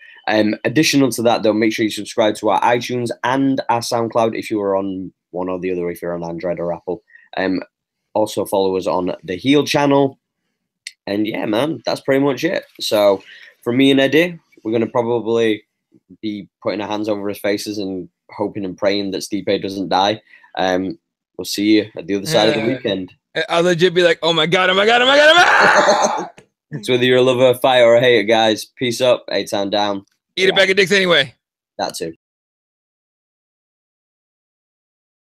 Additional to that, though, make sure you subscribe to our iTunes and our SoundCloud if you are on one or the other, if you're on Android or Apple. Also, follow us on the Heel channel. And yeah, man, that's pretty much it. So, from me and Eddie, we're going to probably be putting our hands over his faces and hoping and praying that Stipe doesn't die. We'll see you at the other side of the weekend. I'll legit be like, oh my God, oh my God, oh my God, oh my God. It's whether you're a lover, fighter, or a hater, guys. Peace up. A-Town down. Eat a bag of dicks anyway. That too.